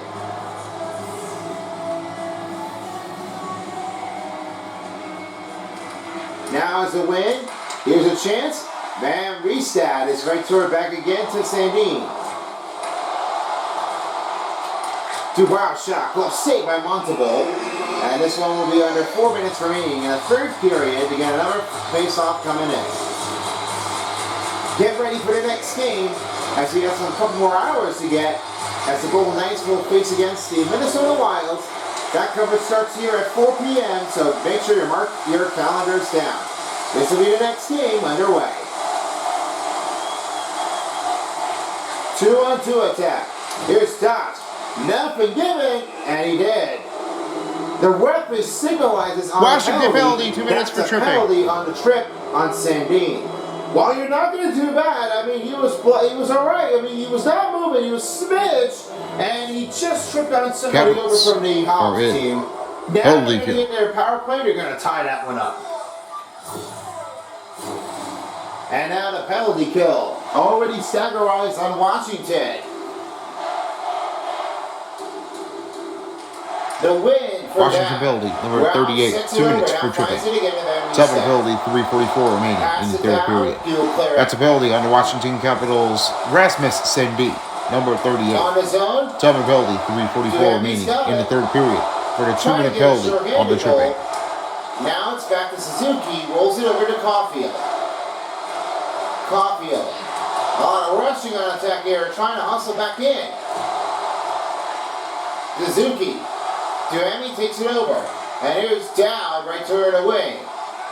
Now is the win. Here's a chance. Van Riestad is right toward back again to Sandin. Dubois shot, close save by Montalban. And this one will be under 4 minutes remaining in the third period to get another face-off coming in. Get ready for the next game as we got some couple more hours to get as the Golden Knights will face against the Minnesota Wild. That coverage starts here at 4 p.m., so make sure you mark your calendars down. This will be the next game underway. 2-on-2 attack. Here's Dodge. Nothing given, and he did. The ref is signalizes on Washington penalty. 2 minutes for tripping. Penalty on the trip on Sandin. While you're not going to do bad, I mean, he was all right. I mean, he was not moving. He was smidged, and he just tripped on somebody over from the Hobbs team. Now they're going to get their power play. They're going to tie that one up. And now the penalty kill. Already staggerized on Washington. The win for Washington penalty, number 38, 2 minutes for tripping. Double penalty, 3:44 remaining in the third period. That's a penalty on the Washington Capitals' Rasmus Sandin, number 38. Double penalty, 3:44 remaining in the third period for the 2-minute penalty on the tripping. Now it's back to Suzuki, rolls it over to Caulfield. Caulfield on a rushing on attack here, trying to hustle back in. Suzuki. Duhamel takes it over. And here's Dowd right to her in the wing.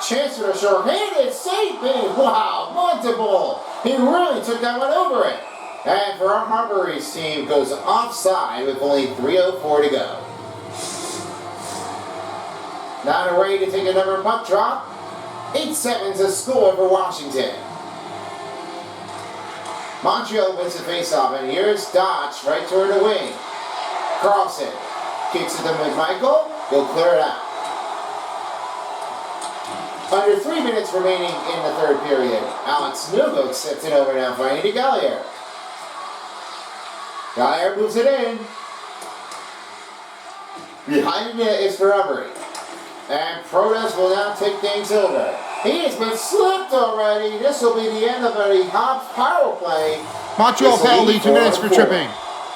Chance for a short-handed save. Wow, Montalban. He really took that one over it. And for our Harbury's team goes offside with only 3:04 to go. Now ready to take another puck drop. 8 seconds to score for Washington. Montreal wins the faceoff, and here's Dodge right toward the wing. Carlson kicks it to McMichael. He'll clear it out. Under 3 minutes remaining in the third period. Alex Newhook sets it over now, finding to Gallier. Gallier moves it in. Behind it is Ferrari. And Protas will now take things over. He has been slipped already. This will be the end of the Hobbs power play. Montreal penalty, 2 minutes for tripping.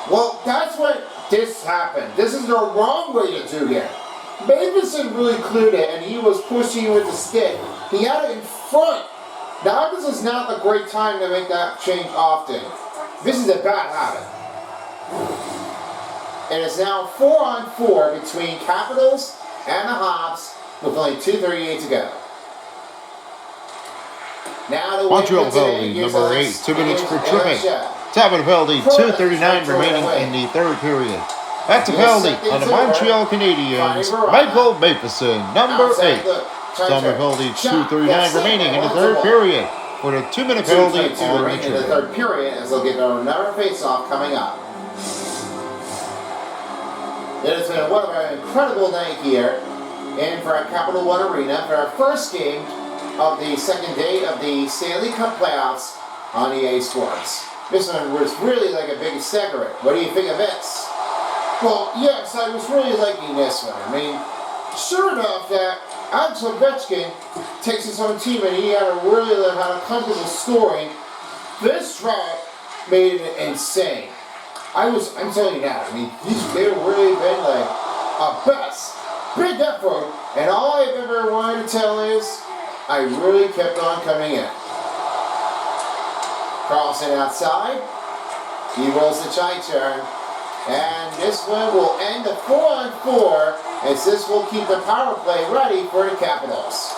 Well, that's what this happened. This is the wrong way to do it. Matheson really cleared it, and he was pushing with the stick. He had it in front. Now, this is not a great time to make that change often. This is a bad habit. And it's now 4-on-4 between Capitals and the Hobbs with only 2:38 to go. Now the Montreal penalty, number 8, 2 minutes for tripping. Top of the penalty, 2:39 remaining in the third period. That's a penalty on the Montreal Canadiens. Michael Matheson, number 8. Top of the penalty, 2:39 remaining in the third period for the 2-minute penalty on the in the third period, as they'll get another face-off coming up. It has been what an incredible night here in for our Capital One Arena for our first game of the second day of the Stanley Cup playoffs on EA Sports. This one was really like a big segment. What do you think of this? Well, yes, I was really liking this one. I mean, sure enough that Alex Ovechkin takes his own team and he had a really had a comfortable scoring. This try made it insane. I'm telling you now, I mean, they've really been like a best, big effort, and all I've ever wanted to tell is, I really kept on coming in. Carlson outside, he rolls the try turn, and this one will end the 4-on-4, as this will keep the power play ready for the Capitals.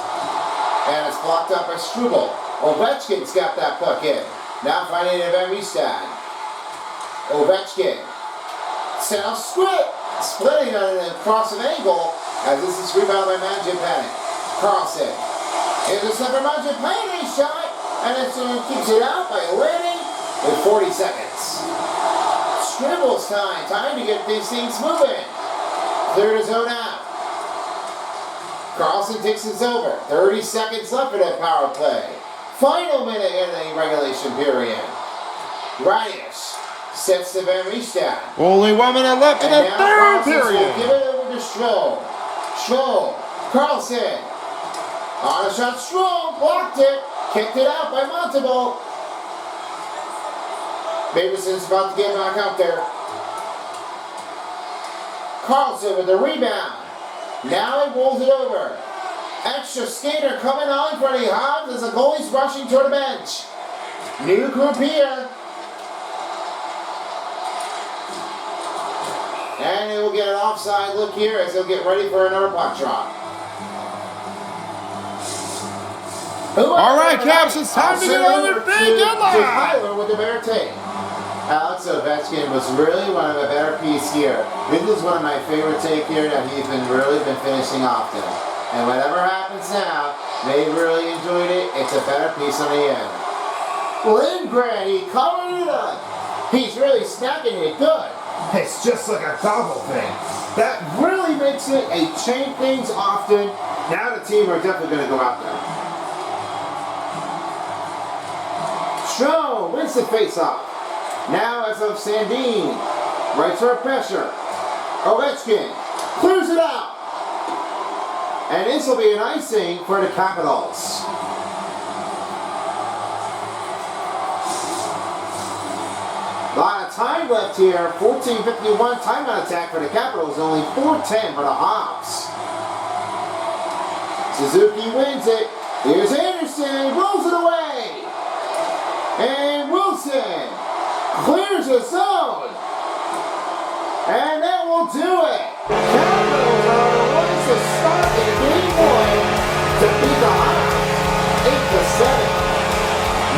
And it's blocked up by Struble. Ovechkin's got that puck in. Now finding it Van Riestad. Ovechkin. Now splitting on an across an angle as this is rebounded by Mangiapane. Carlson. Here's a separate Mangiapane shot, and it keeps it out by winning with 40 seconds. Scribbles time to get these things moving. Clear the zone out. Carlson takes this over. 30 seconds left in that power play. Final minute in the regulation period. Radish sets to Van Riestad. Only 1 minute left in the third period. Give it over to Stroh. Stroh. Carlson. On a shot, Stroh blocked it. Kicked it out by Montembeault. Babyson's about to get back out there. Carlson with the rebound. Now he rolls it over. Extra skater coming on for the Hobbs as the goalie's rushing toward the bench. New group here. And he will get an offside look here as he'll get ready for another puck drop. All right, Caps, it's time to get on the big headline. Tyler with the bear tape. Alex Ovechkin was really one of the better pieces here. This is one of my favorite take here that he's really been finishing often. And whatever happens now, they really enjoyed it. It's a better piece on the end. Lindgren, he covered it up. He's really snapping it good. It's just like a gobble thing. That really makes it a chain things often. Now the team are definitely going to go out there. Stroh wins the face-off. Now as of Sandin, right for pressure. Ovechkin clears it out. And this will be an icing for the Capitals. A lot of time left here. 14:51 timeout attack for the Capitals. Only 4:10 for the Hobbs. Suzuki wins it. Here's Anderson. Rolls it away. And Wilson clears the zone. And that will do it. Capitals are the ones to start in game one to beat the Hawks 8-7.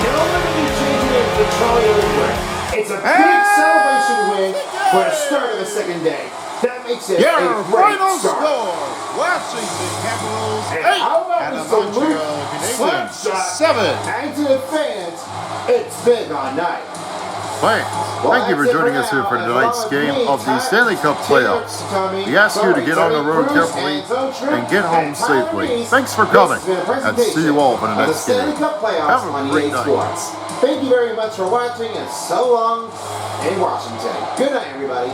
No one will be changing it for Charlie Lindgren. It's a big celebration win for the start of the second day. That makes it a great start. Score. Washington Capitals 8 and the Montreal Canadiens 7. And to the fans, it's big on night. Thank you for joining us here for tonight's game of the Stanley Cup playoffs. We ask you to get on the road carefully and get home safely. Thanks for coming, and see you all for the next game. Have a great night. Thank you very much for watching, and so long in Washington. Good night, everybody.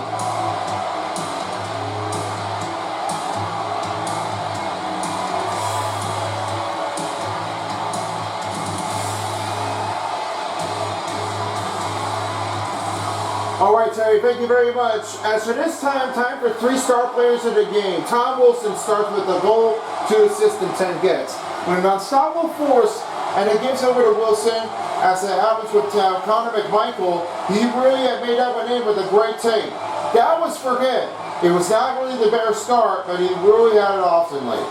All right, Terry, thank you very much. As for this time for 3 star players of the game. Tom Wilson starts with a goal, 2 assists, and 10 hits. When an unstoppable force, and it gives over to Wilson, as it happens with Connor McMichael, he really had made up a name with a great take. That was for him. It was not really the better start, but he really had it oftenly.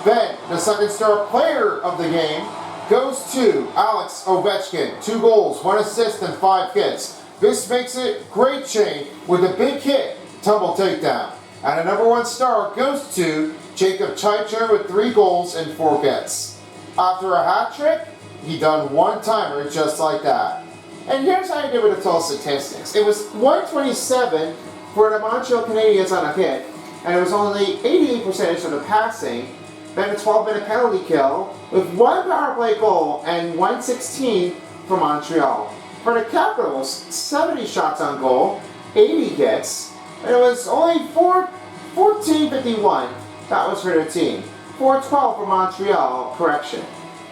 Then, the second star player of the game goes to Alex Ovechkin. 2 goals, 1 assist, and 5 hits. This makes it great chain with a big hit, tumble takedown. And the number 1 star goes to Jacob Chychr with 3 goals and 4 hits. After a hat trick, he done 1-timer just like that. And here's how I did with the total statistics. It was 127 for the Montreal Canadiens on a hit, and it was only 88% of the passing. Then a 12-minute penalty kill with 1 power play goal and 116 for Montreal. For the Capitals, 70 shots on goal, 80 hits, and it was only 14-51. That was for their team. 4-12 for Montreal, correction.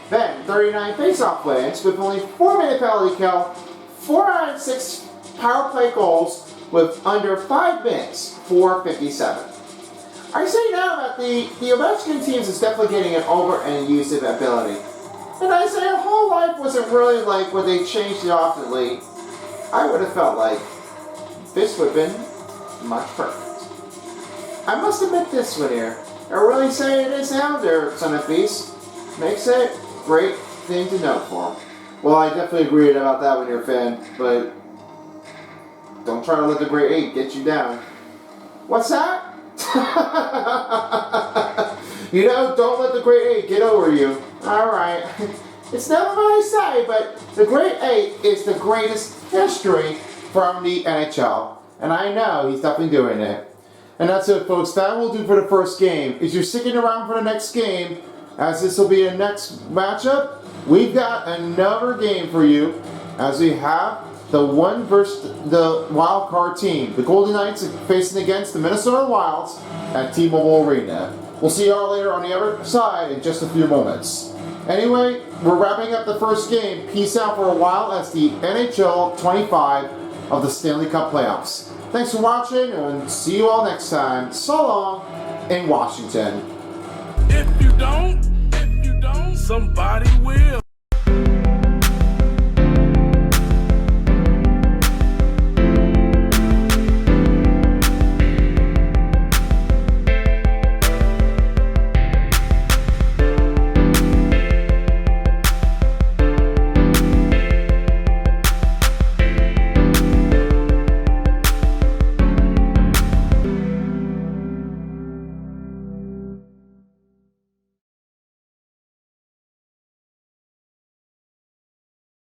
Then 39 face-off wins with only 4-minute penalty kill, 4 out of 6 power play goals with under 5 minutes, 4:57. I say now that the Ovechkin teams is definitely getting an over and usage ability. And I say a whole life wasn't really like when they changed it off the league. I would have felt like this would have been much perfect. I must admit this one here. I really say it is now there, Son of Beast. Makes it a great thing to know for him. Well, I definitely agree about that when you're a fan, but don't try to let the Great 8 get you down. What's that? You know, don't let the Great 8 get over you. Alright. It's never what I say, but the Great 8 is the greatest history from the NHL. And I know he's definitely doing it. And that's it, folks. That will do for the first game. If you're sticking around for the next game, as this will be the next matchup, we've got another game for you, as we have the one versus the wild card team. The Golden Knights are facing against the Minnesota Wilds at T-Mobile Arena. We'll see y'all later on the other side in just a few moments. Anyway, we're wrapping up the first game. Peace out for a while as the NHL 25 of the Stanley Cup playoffs. Thanks for watching, and see you all next time. So long in Washington. If you don't, somebody will.